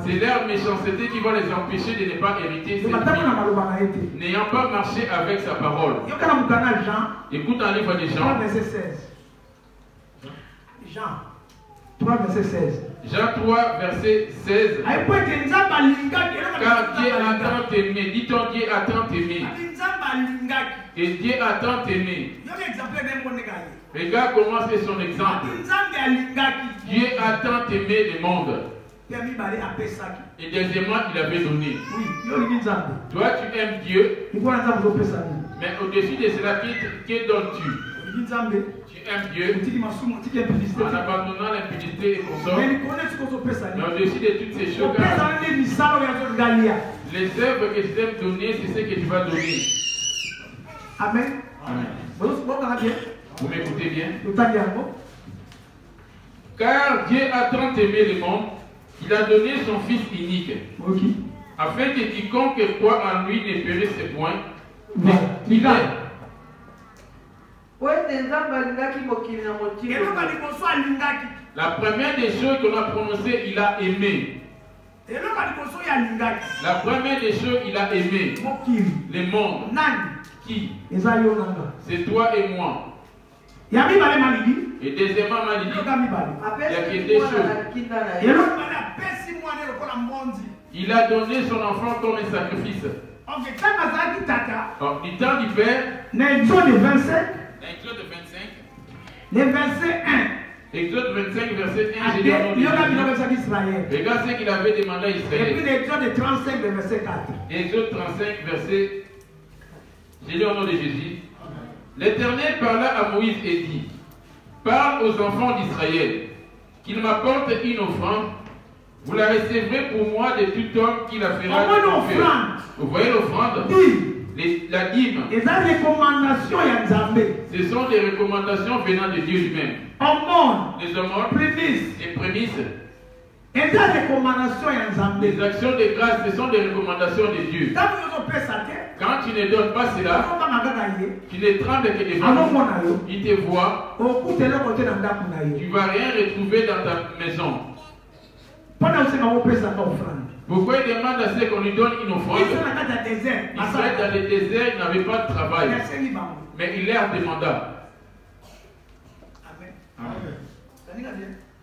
c'est leur méchanceté qui va les empêcher de ne pas hériter cette vie, n'ayant pas marché avec sa parole. Écoute un livre de Jean. Jean 3, verset 16. Jean 3, verset 16. Car Dieu a tant aimé. Dit-on Dieu a tant aimé. Et Dieu a tant aimé. Regarde comment c'est son exemple. Dieu a tant aimé le monde. Et deuxièmement, il avait donné. Toi, tu aimes Dieu. Mais au-dessus de cela, que donnes-tu? Tu aimes Dieu en abandonnant l'impunité et consorts. Mais au-dessus de toutes ces choses, les œuvres que tu aimes donner, c'est ce que tu vas donner. Amen. Amen. Vous m'écoutez bien? Car Dieu a tant aimé le monde, il a donné son Fils unique, afin que quiconque croit en lui ne périsse point, mais qu'il ait. La première des choses qu'on a prononcées, il a aimé. La première des choses, il a aimé. Le monde. Qui? C'est toi et moi. Et deuxièmement, il y a que deux choses. Il a donné son enfant comme un sacrifice. Du temps du Père, Exode 25, le verset 1. Exode 25, verset 1. Regarde ce qu'il avait demandé à Israël. Et puis Exode 35, verset 4. Exode 35, verset. J'ai lu au nom de Jésus. L'Éternel parla à Moïse et dit: parle aux enfants d'Israël qu'ils m'apportent une offrande. Vous la recevrez pour moi de tout homme qui la fera. Vous voyez l'offrande? La dîme. Ce sont des recommandations venant de Dieu lui-même. Les aumônes, les prémices. Les actions de grâce, ce sont des recommandations de Dieu. Quand tu ne donnes pas cela, tu ne trembles que devant lui. Il te voit. Tu ne vas rien retrouver dans ta maison. Pourquoi il demande à ce qu'on lui donne une offrande? Il serait dans le désert, il n'avait pas de travail. Mais il leur demanda. Amen.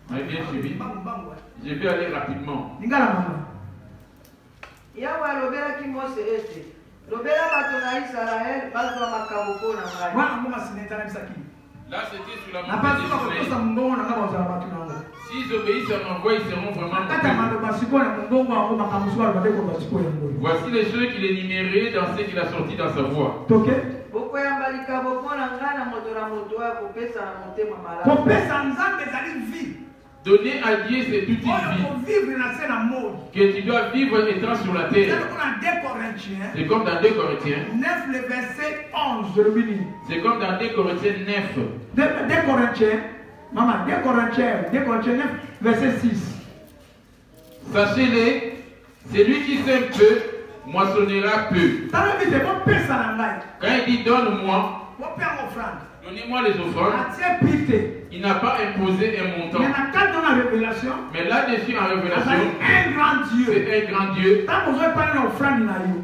Vous avez bien suivi? Je vais aller rapidement. Là, c'était sur la montagne d'Israël. S'ils obéissent à ma voix, ils seront vraiment mon. Voici les choses qu'il énumérait dans ce qu'il a sorti dans sa voix. Donner à Dieu, c'est toute une vie que tu dois vivre étant sur la terre. C'est comme dans 2 Corinthiens 9, le verset 11. C'est comme dans 2 Corinthiens 9. 2 Corinthiens, maman, 2 Corinthiens 9, verset 6. Sachez-le, celui qui sème peu, moissonnera peu. Quand il dit donne-moi, donnez-moi les offrandes, il n'a pas imposé un montant. Mais là-dessus, en révélation, c'est un grand Dieu.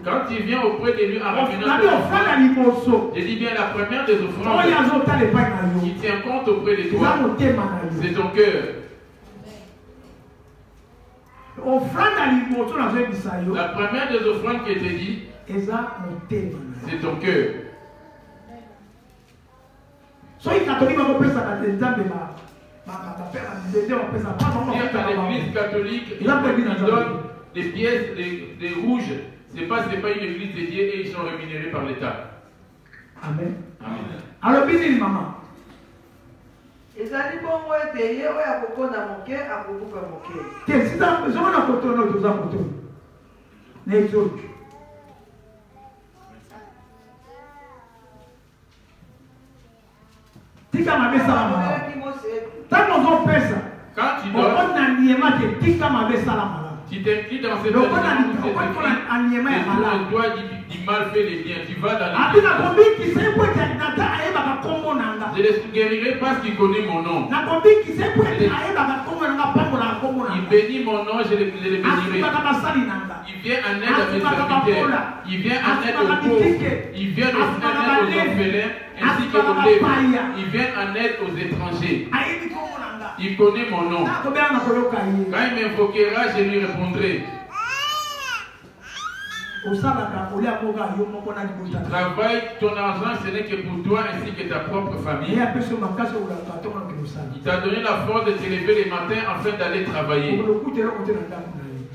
Quand il vient auprès de lui en revenant de l'offrande, je dis bien la première des offrandes, il tient compte auprès de toi. C'est ton cœur. La première des offrandes qui était dit, c'est ton cœur. Si à l'église catholique, ils donnent des pièces, des rouges, c'est pas une église de Dieu et ils sont rémunérés par l'État. Amen. Amen. Alors, bien maman. Quand tu dors, tu t'inclines dans cette doit du mal fait les biens. Tu vas dans les je les guérirai parce qu'il connaît mon nom. Il bénit mon nom, je les bénirai. Il vient en aide à mes serviteurs. Il vient en aide aux pauvres. Il vient en aide aux orphelins ainsi qu'aux lèvres. Il vient en aide aux étrangers. Il connaît mon nom. Quand il m'invoquera, je lui répondrai. Tu travailles, ton argent, ce n'est que pour toi ainsi que ta propre famille. Il t'a donné la force de te lever les matins afin d'aller travailler.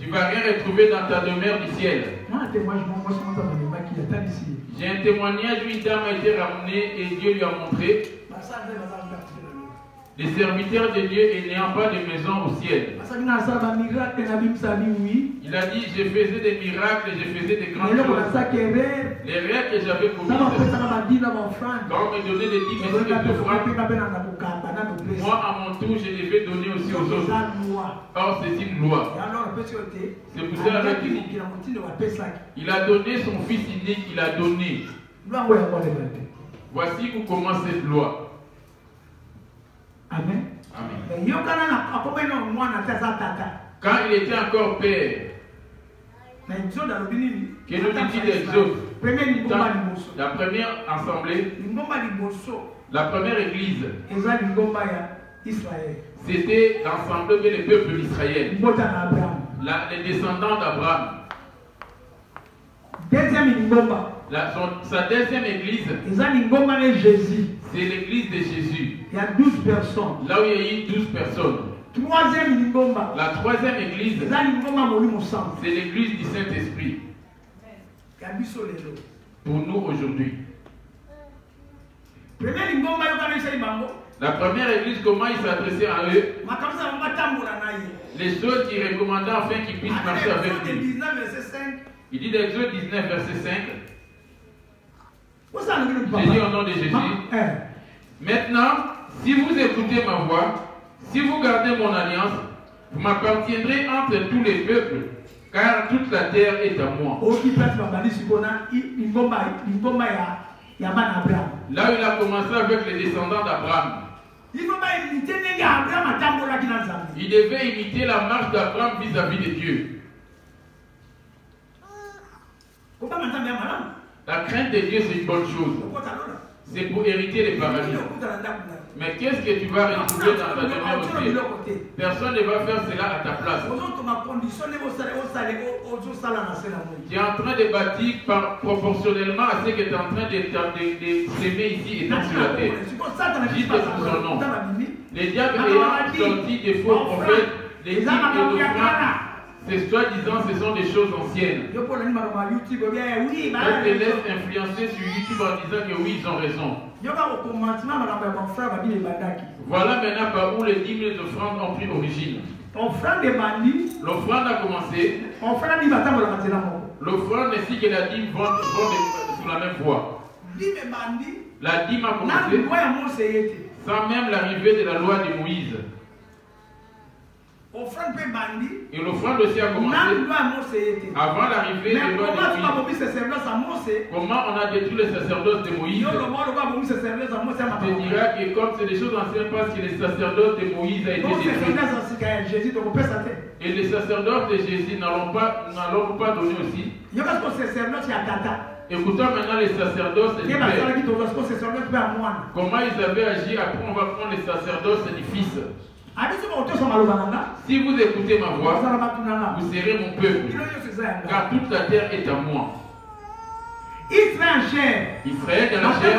Tu ne vas rien retrouver dans ta demeure du ciel. J'ai un témoignage où une dame a été ramenée et Dieu lui a montré. Les serviteurs de Dieu n'ayant pas de maison au ciel. Il a dit, je faisais des miracles, je faisais des grandes choses. Les rêves que j'avais commis, quand on me donnait des 10 messieurs d'offrandes, moi à mon tour, je devais donner aussi aux autres. Or, c'est une loi. C'est pour ça avec lui. Il a donné son fils unique, il a donné. Voici où commence cette loi. Amen. Amen. Quand il était encore père, que nous dit d'Exode, la première assemblée, la première église, c'était l'ensemble des peuples d'Israël, les descendants d'Abraham. Sa deuxième église, c'est l'église de Jésus. Il y a 12 personnes. Là où il y a eu 12 personnes. La troisième église, c'est l'église du Saint-Esprit. Pour nous aujourd'hui. La première église, comment il s'adressait à eux? Les choses qu'il recommandait afin qu'ils puissent marcher avec lui. Il dit d'Exode 19, verset 5. J'ai dit au nom de Jésus. Maintenant, si vous écoutez ma voix, si vous gardez mon alliance, vous m'appartiendrez entre tous les peuples, car toute la terre est à moi. Là où il a commencé avec les descendants d'Abraham. Il devait imiter la marche d'Abraham vis-à-vis de Dieu. La crainte de Dieu, c'est une bonne chose. C'est pour hériter les paradis. Mais qu'est-ce que tu vas retrouver dans ta demeure aussi? Personne ne va faire cela à ta place. Tu es en train de bâtir proportionnellement à ce que tu es en train de s'aimer ici étant sur la terre. Juste pour son nom. Les diables ayant sorti des faux prophètes, les types et d'offrandes, c'est soi-disant, ce sont des choses anciennes. On te laisse influencer sur YouTube en disant que oui, ils ont raison. Voilà maintenant par où les 10 000 offrandes ont pris origine. L'offrande a commencé. L'offrande ainsi que la dîme vont sur la même voie. La dîme a commencé sans même l'arrivée de la loi de Moïse. Et l'offrande aussi a commencé avant l'arrivée de la loi de Moïse. Comment on a détruit le sacerdoce de Moïse? Tu diras que comme c'est des choses anciennes parce que le sacerdoce de Moïse a été détruit. Et les sacerdoces de Jésus n'allons pas donner aussi. Écoutons maintenant les sacerdoces du Père. Comment ils avaient agi, après on va prendre les sacerdoces du Fils. Si vous écoutez ma voix, vous serez mon peuple, car toute la terre est à moi. Israël dans la chair,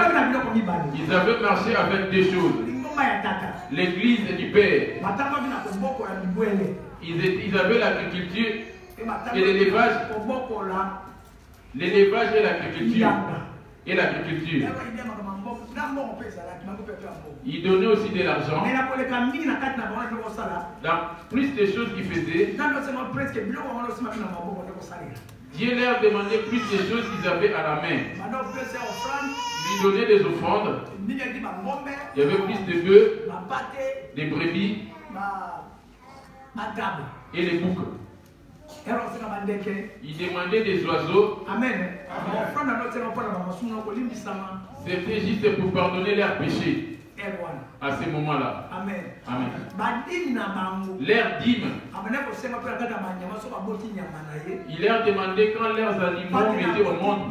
ils avaient marché avec deux choses. L'église du Père. Ils avaient l'agriculture et l'élevage. L'élevage et l'agriculture. Et l'agriculture. Il donnait aussi de l'argent. Dans plus de choses qu'ils faisaient, Dieu leur demandait plus de choses qu'ils avaient à la main. Lui donnait des offrandes. Il y avait plus de bœufs, des brebis et les boucs. Il demandait des oiseaux. Amen. C'était juste pour pardonner leurs péchés. À ce moment-là. Amen. Amen. Leur dîme. Il leur demandait quand leurs animaux étaient au monde.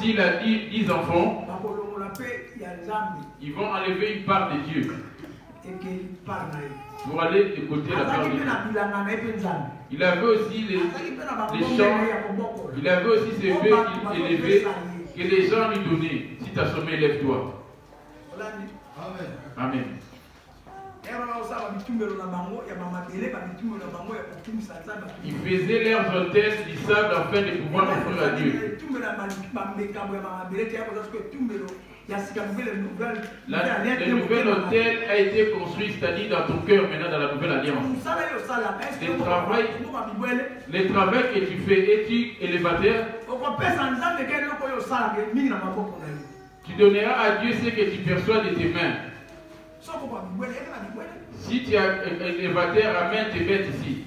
S'il a dit 10 enfants, ils vont enlever une part de Dieu pour aller écouter la parole de Dieu. Il avait aussi les champs, il avait aussi ces bœufs qu'il élevait, que les gens lui donnaient. Si tu as sommeil, lève-toi. Amen. Amen. Ils faisaient leurs hôtels du sable afin de pouvoir offrir à Dieu. Le nouvel hôtel a été construit, c'est-à-dire dans ton cœur, maintenant dans la nouvelle alliance. Le travail que tu fais, es-tu élévateur? Tu donneras à Dieu ce que tu perçois de tes mains. Si tu as élévateur, ramène tes bêtes ici.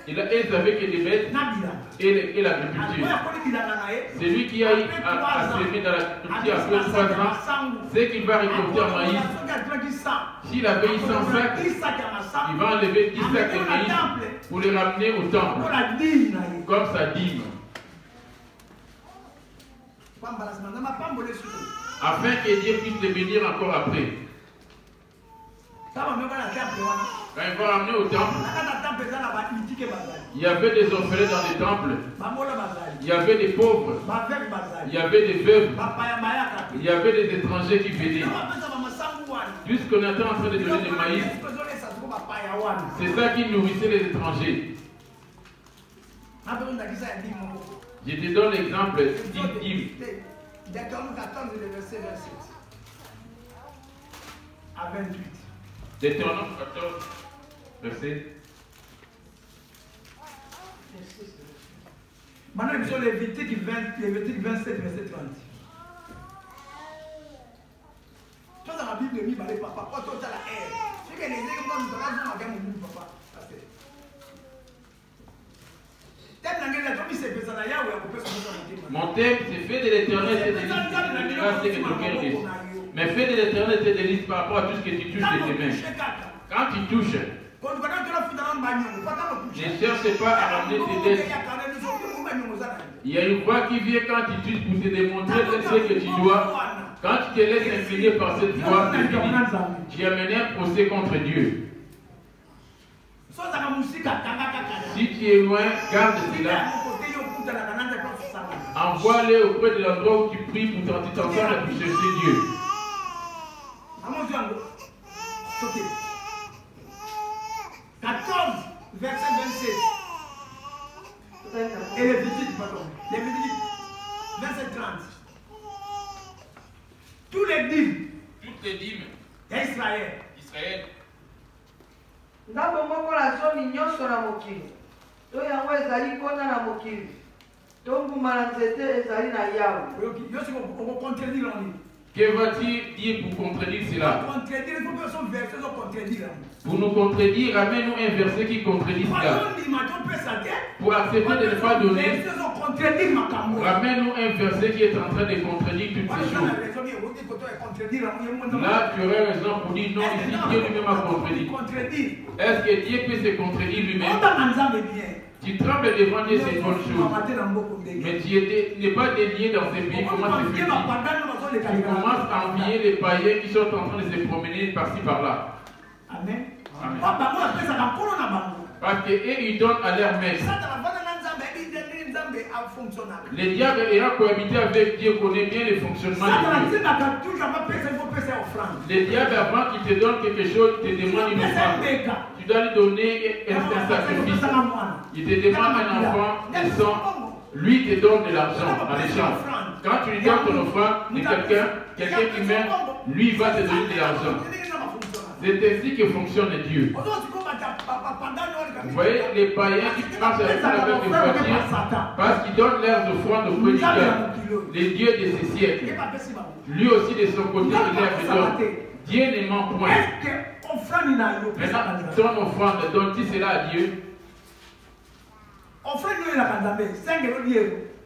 Ils avaient que des bêtes et l'agriculture. C'est lui qui a eu à semer dans l'agriculture après 3 ans. C'est qu'il va récolter en maïs. S'il avait eu 100 sacs, il va enlever 10 sacs de maïs pour les ramener au temple. Comme sa dîme. Afin que Dieu puisse les bénir encore après. Quand il va ramener au temple, il y avait des orphelins dans les temples, il y avait des pauvres, il y avait des veuves, il y avait des étrangers qui venaient. Puisqu'on était en train de donner du maïs, c'est ça qui nourrissait les étrangers. Je te donne l'exemple d'une dîme. Deutéronome 14, le verset 27 à 28. Deutéronome 14, verset. Maintenant, nous sommes Lévitique 27, verset 30. Toi, dans la Bible, il y a papa. Toi, tu as la haine. C'est que les éléments nous avons dit, mon papa. Mon thème, c'est fait de l'éternel tes délices. Mais fais de l'éternel tes délices par rapport à tout ce que tu touches de tes mains. Quand tu touches, ne cherche pas à ramener tes dettes. Il y a une voix qui vient quand tu dis pour te démontrer ce que tu dois. Quand tu te laisses incliner par cette voix, c'est fini. Tu as mené un procès contre Dieu. Si tu es loin, garde cela. Envoie-les auprès de l'endroit où tu pries pour t'entendre pour chercher Dieu. 14, verset 26. Et les petites, pardon. Les petites, verset 30. Tous les dîmes. Toutes les dîmes d'Israël. Ndambo moko la zoni nyonso na mokili. To yango ezali kona na mokili. To mbuma na nzete ezali na Yawe. Yo si on contredire en ligne. Que va-t-il dire pour contredire cela? Pour nous contredire, ramène-nous un verset qui contredit cela. Pour accepter de ne pas donner, ramène-nous un verset qui est en train de contredire toutes ces choses. Là, tu aurais raison pour dire non, ici Dieu lui-même a contredit. Est-ce que Dieu peut se contredire lui-même? Tu trembles devant Dieu, c'est une bonne chose. Mais tu n'es pas délié dans ces pays. Comment c'est fait? Tu commences à envier les païens qui sont en train de se promener par-ci par-là. Amen. Amen. Parce qu'eux, ils donnent à leur maître. Le diable ayant cohabité avec Dieu connaît bien le fonctionnement de Dieu. Le diable, avant qu'il te donne quelque chose, il te demande une offrande. Tu dois lui donner un sacrifice. Il te demande un enfant, un sang. Lui te donne de l'argent en échange. Quand tu lui donnes ton offrande de quelqu'un qui meurt, lui va te donner de l'argent. C'est ainsi que fonctionne Dieu. Vous voyez les païens qui marchent avec des voitures parce qu'ils donnent leurs offrandes au prédicateur, les dieux de ces siècles. Lui aussi de son côté, il est un donne. Dieu ne ment point. Maintenant, ton offrande, donne-tu cela à Dieu?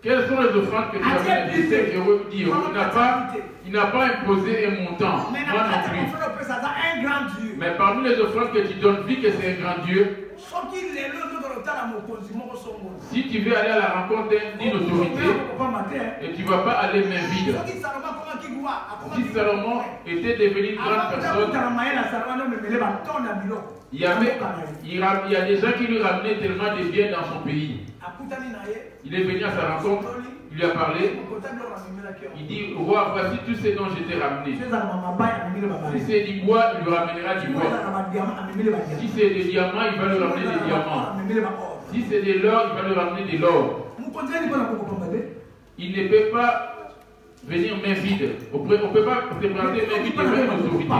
Quelles sont les offrandes que tu as mis? 5 euros, 10 euros. Il n'a pas imposé un montant. Moi non plus. Mais parmi les offrandes que tu donnes, vu que c'est un grand Dieu, si tu veux aller à la rencontre d'une autorité, et tu ne vas pas aller main vide. Si Salomon était devenu une grande personne, il y a des gens qui lui ramenaient tellement de biens dans son pays. Il est venu à sa rencontre, il lui a parlé. Il dit, roi, voici tout ce dont je t'ai ramené. Si c'est du bois, il lui ramènera du bois. Si c'est des diamants, il va lui ramener des diamants. Si c'est de l'or, il va lui ramener de l'or. Il ne peut pas venir main vide. On ne peut pas se présenter main vide devant une autorité.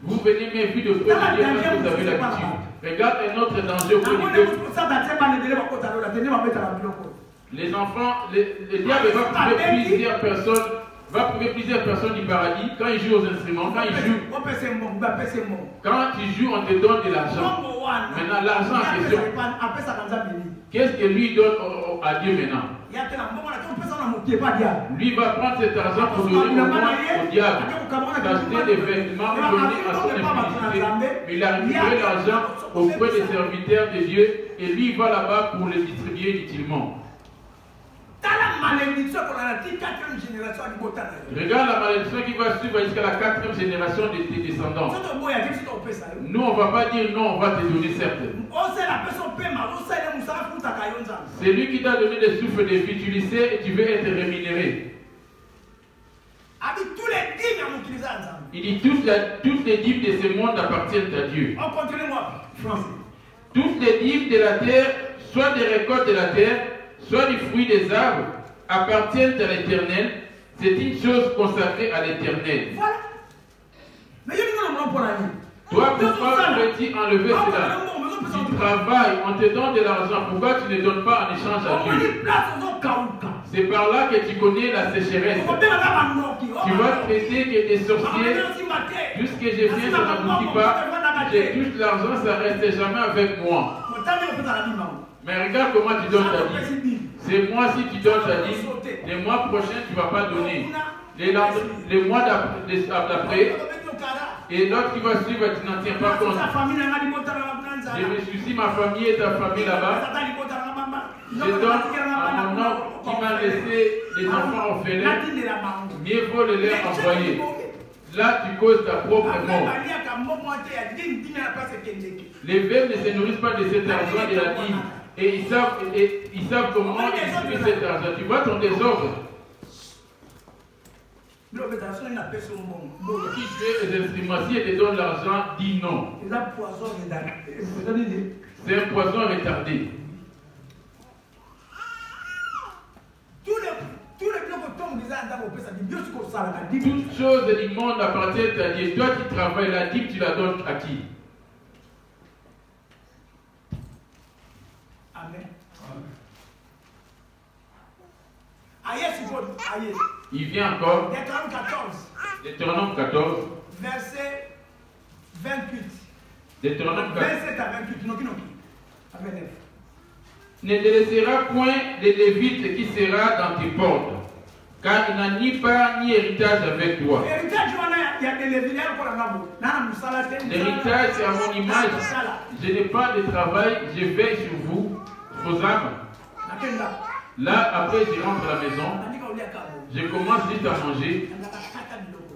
Vous venez main vide auprès de Dieu parce que vous avez l'habitude. Regarde un autre danger auprès de Dieu. Les enfants, le diable va prouver plusieurs personnes du paradis quand ils jouent aux instruments, quand ils jouent, on te donne de l'argent. Maintenant, l'argent en question, qu'est-ce que lui donne à Dieu maintenant? Lui va prendre cet argent pour donner au diable, s'acheter des vêtements ou donner à son impudicité, mais il a récupéré l'argent auprès des serviteurs de Dieu et lui il va là-bas pour le distribuer utilement. Regarde la malédiction qui va suivre jusqu'à la 4e génération de tes descendants. Nous, on ne va pas dire non, on va te donner certes. C'est lui qui t'a donné des souffles de vie, tu le sais et tu veux être rémunéré. Il dit toutes les dîmes de ce monde appartiennent à Dieu. Toutes les dîmes de la terre, soit des récoltes de la terre, soit du fruit des arbres, appartiennent à l'Éternel. C'est une chose consacrée à l'Éternel. Voilà. Mais toi, pourquoi veux-tu enlever cela? Tu travailles, on te donne de l'argent. Pourquoi tu ne donnes pas en échange à Dieu? C'est par là que tu connais la sécheresse. Tu vas traiter que des sorciers. Tout ce que je viens, ça n'aboutit pas. Je touche l'argent, ça ne reste jamais avec moi. Mais regarde comment tu donnes ta dîme. C'est moi si tu donnes ta dîme. Les mois prochains, tu ne vas pas donner. Les mois d'après. Et l'autre qui va suivre, tu n'en tiens pas compte. Je me soucie, ma famille et ta famille là-bas. Je donne à mon oncle qui m'a laissé les enfants orphelins. Mieux vaut les leur envoyer. Là, tu causes ta propre mort. Les veuves ne se nourrissent pas de cet argent de la dîme. Et ils savent comment utiliser cet argent. Tu vois ton désordre. Qui fait les instruments, si elle te donne l'argent, dis non. C'est un poison retardé. Toute chose du monde appartient à Dieu. Toi qui travailles, la dîme, tu la donnes à qui? Amen. Il vient encore. Deutéronome 14. Deutéronome 14. Verset 28. Deutéronome 14. 27 à 28. Non, à 29. Ne délaissera point les Lévites qui sera dans tes portes, car il n'a ni part ni héritage avec toi. L'héritage, c'est à mon image. Je n'ai pas de travail, je veille sur vous, vos âmes. Là, après, je rentre à la maison. Je commence juste à manger.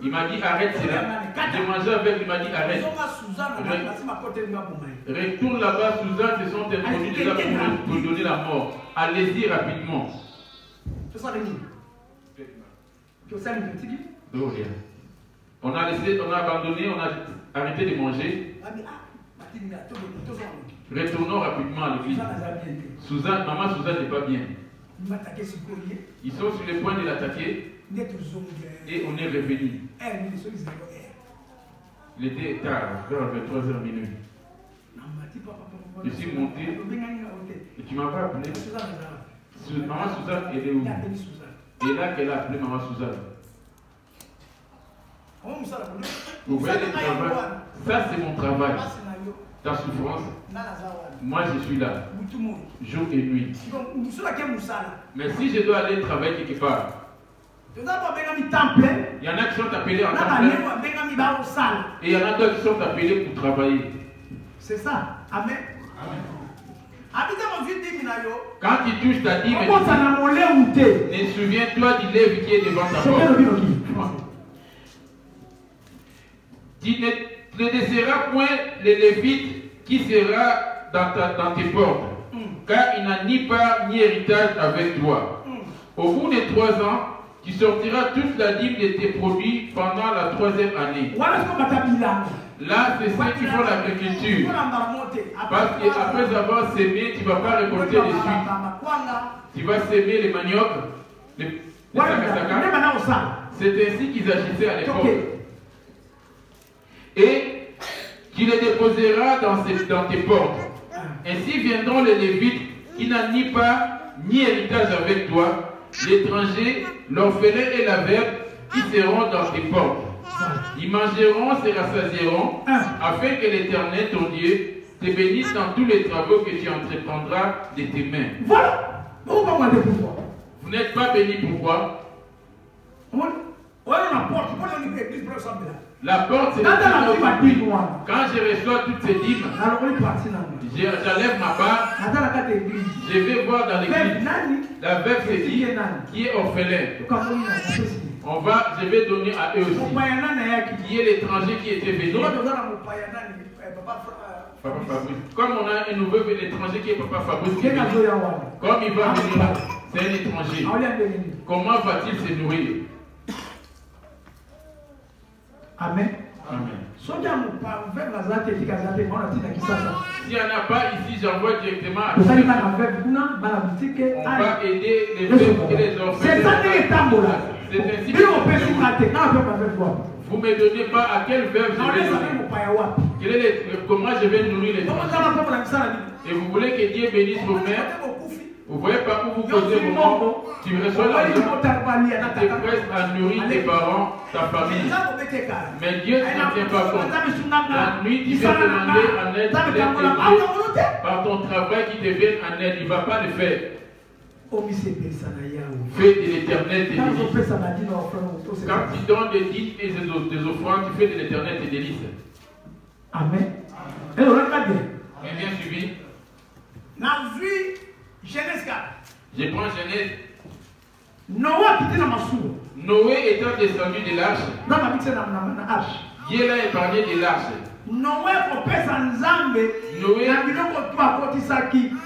Il m'a dit arrête cela. J'ai mangé avec, il m'a dit arrête. Retourne là-bas, Suzanne, se sont introduits déjà pour donner la mort. Allez-y rapidement. On a laissé, on a abandonné, on a arrêté de manger. Retournons rapidement à l'église. Suzanne, maman Suzanne n'est pas bien. Ils sont sur le point de l'attaquer. Et on est revenu. Il était tard, vers 23h minuit. Je suis monté et tu m'as pas appelé. Maman Suzanne, elle est où? Et là qu'elle a appelé Maman Suzanne. Vous voyez le travail? Ça c'est mon travail. Ta souffrance, moi je suis là, jour et nuit. Mais si je dois aller travailler quelque part, il y en a qui sont appelés en temps plein. Et il y en a d'autres qui sont appelés pour travailler. C'est ça. Amen. Quand tu touches ta dîme, ne souviens-toi du lèvre qui est devant ta porte. Tu ne laisseras point les Lévites qui sera dans tes portes, car il n'a ni part ni héritage avec toi. Au bout de 3 ans, tu sortiras toute la dîme de tes produits pendant la 3e année. Là, c'est ceux qui font l'agriculture. Parce qu'après avoir sémé, tu ne vas pas récolter de suite. Tu vas s'aimer les maniocs, les sakasaka. C'est ainsi qu'ils agissaient à l'époque. Et tu les déposeras dans tes portes. Ainsi viendront les Lévites qui n'ont ni part ni héritage avec toi, l'étranger, l'orphelin et la veuve qui seront dans tes portes. Ils mangeront, se rassasieront, afin que l'Éternel, ton Dieu, te bénisse dans tous les travaux que tu entreprendras de tes mains. Voilà. Vous n'êtes pas bénis, pourquoi? La porte, c'est la dîme. Quand je reçois toutes ces dîmes, j'enlève ma part, je vais voir dans l'église. La veuve, c'est qui est orphelin. Je vais donner à eux aussi. Qui est l'étranger qui était venu. Papa Fabrice. Comme on a un nouveau l'étranger qui est Papa Fabrice, qui est venu. Comme il va venir, c'est un étranger. Comment va-t-il se nourrir? Amen. Amen. S'il n'y en a pas ici, j'envoie directement à on va aider les veuves et les orphelins. C'est ainsi que vous ne me donnez pas à quelle veuve je vais donner. Comment je vais nourrir les enfants. Et vous voulez que Dieu bénisse vos mères. Vous ne voyez pas où vous posez vos mots. Tu reçois l'argent. Tu es prêt à nourrir tes parents, ta famille. Mais Dieu ne tient pas compte. La nuit, tu vas demander en aide par ton travail qui te vienne en aide. Il ne va pas le faire. Fais de l'Éternel tes délices. Quand tu donnes des dîmes et des offrandes, tu fais de l'Éternel tes délices. Amen. Et bien suivi. Genèse 4. Je prends Genèse. Noé étant descendu de l'arche. Dieu l'a épargné de l'arche. Noé,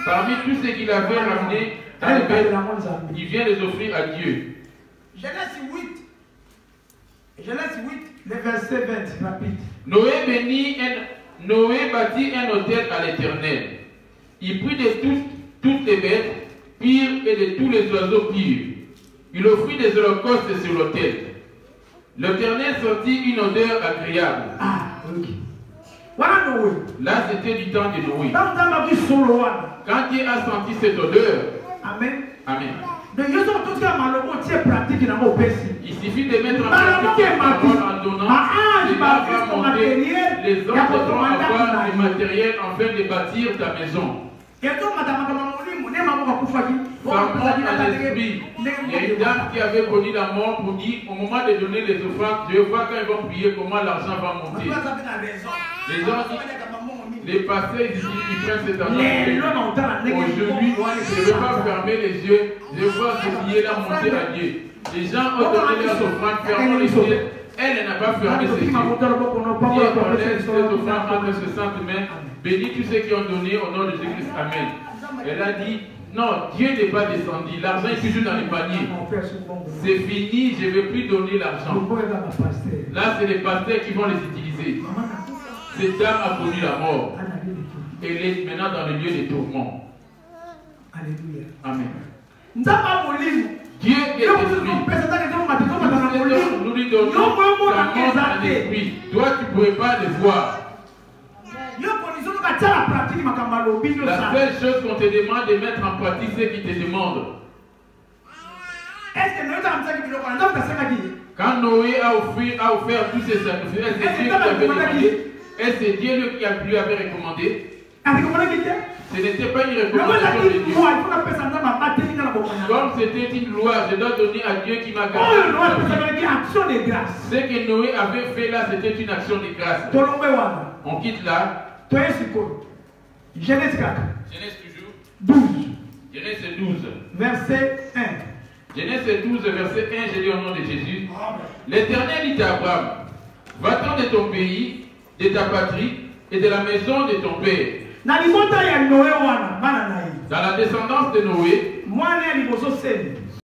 parmi tout ce qu'il avait ramené dans le bêtes, il vient les offrir à Dieu. Genèse 8, le verset 20, rapide. Noé bâtit un autel à l'Éternel. Il prit de toutes les bêtes pires et de tous les oiseaux pires. Il offrit des holocaustes sur l'autel. L'Éternel sentit une odeur agréable. Là, c'était du temps de Noé. Quand Dieu a senti cette odeur, Amen. Amen. Il suffit de mettre en pratique la parole en donnant, Dieu va monter, les autres vont avoir le matériel afin de bâtir ta maison. Par mort à l'esprit, il y a une dame qui avait connu la mort pour dire au moment de donner les offrandes, je vois quand ils vont prier comment l'argent va monter. Les gens disent, les pasteurs ils prennent cet argent. Aujourd'hui, je ne veux pas fermer les yeux, je vois ce billet là monter à Dieu. Les gens ont donné leurs offrandes, fermant les yeux. Elle n'a pas fermé ses yeux. Dieu enlève cette offrande entre ses saintes mains. Bénis tous ceux qui ont donné au nom de Jésus. Amen. Elle a dit, non, Dieu n'est pas descendu. L'argent est toujours dans les paniers. C'est fini, je ne vais plus donner l'argent. Là, c'est les pasteurs qui vont les utiliser. Cette dame a connu la mort. Elle est maintenant dans le lieu des tourments. Alléluia. Amen. Dieu est esprit. Nous lui donnons sa mort en esprit. Toi, tu ne pourrais pas le voir. La seule chose qu'on te demande de mettre en pratique, c'est qu'il te demande. Quand Noé a offert tous ses sacrifices, est-ce que Dieu lui avait demandé? Est-ce que Dieu lui avait recommandé? Ce n'était pas une recommandation de Dieu. Comme c'était une loi, je dois donner à Dieu qui m'a gardé. Ce que Noé avait fait là, c'était une action de grâce. On quitte là. Genèse 4. Genèse toujours. 12. Genèse 12. Verset 1. Genèse 12, verset 1, j'ai dit au nom de Jésus. L'Éternel dit à Abraham, va-t'en de ton pays, de ta patrie et de la maison de ton père. Dans la descendance de Noé,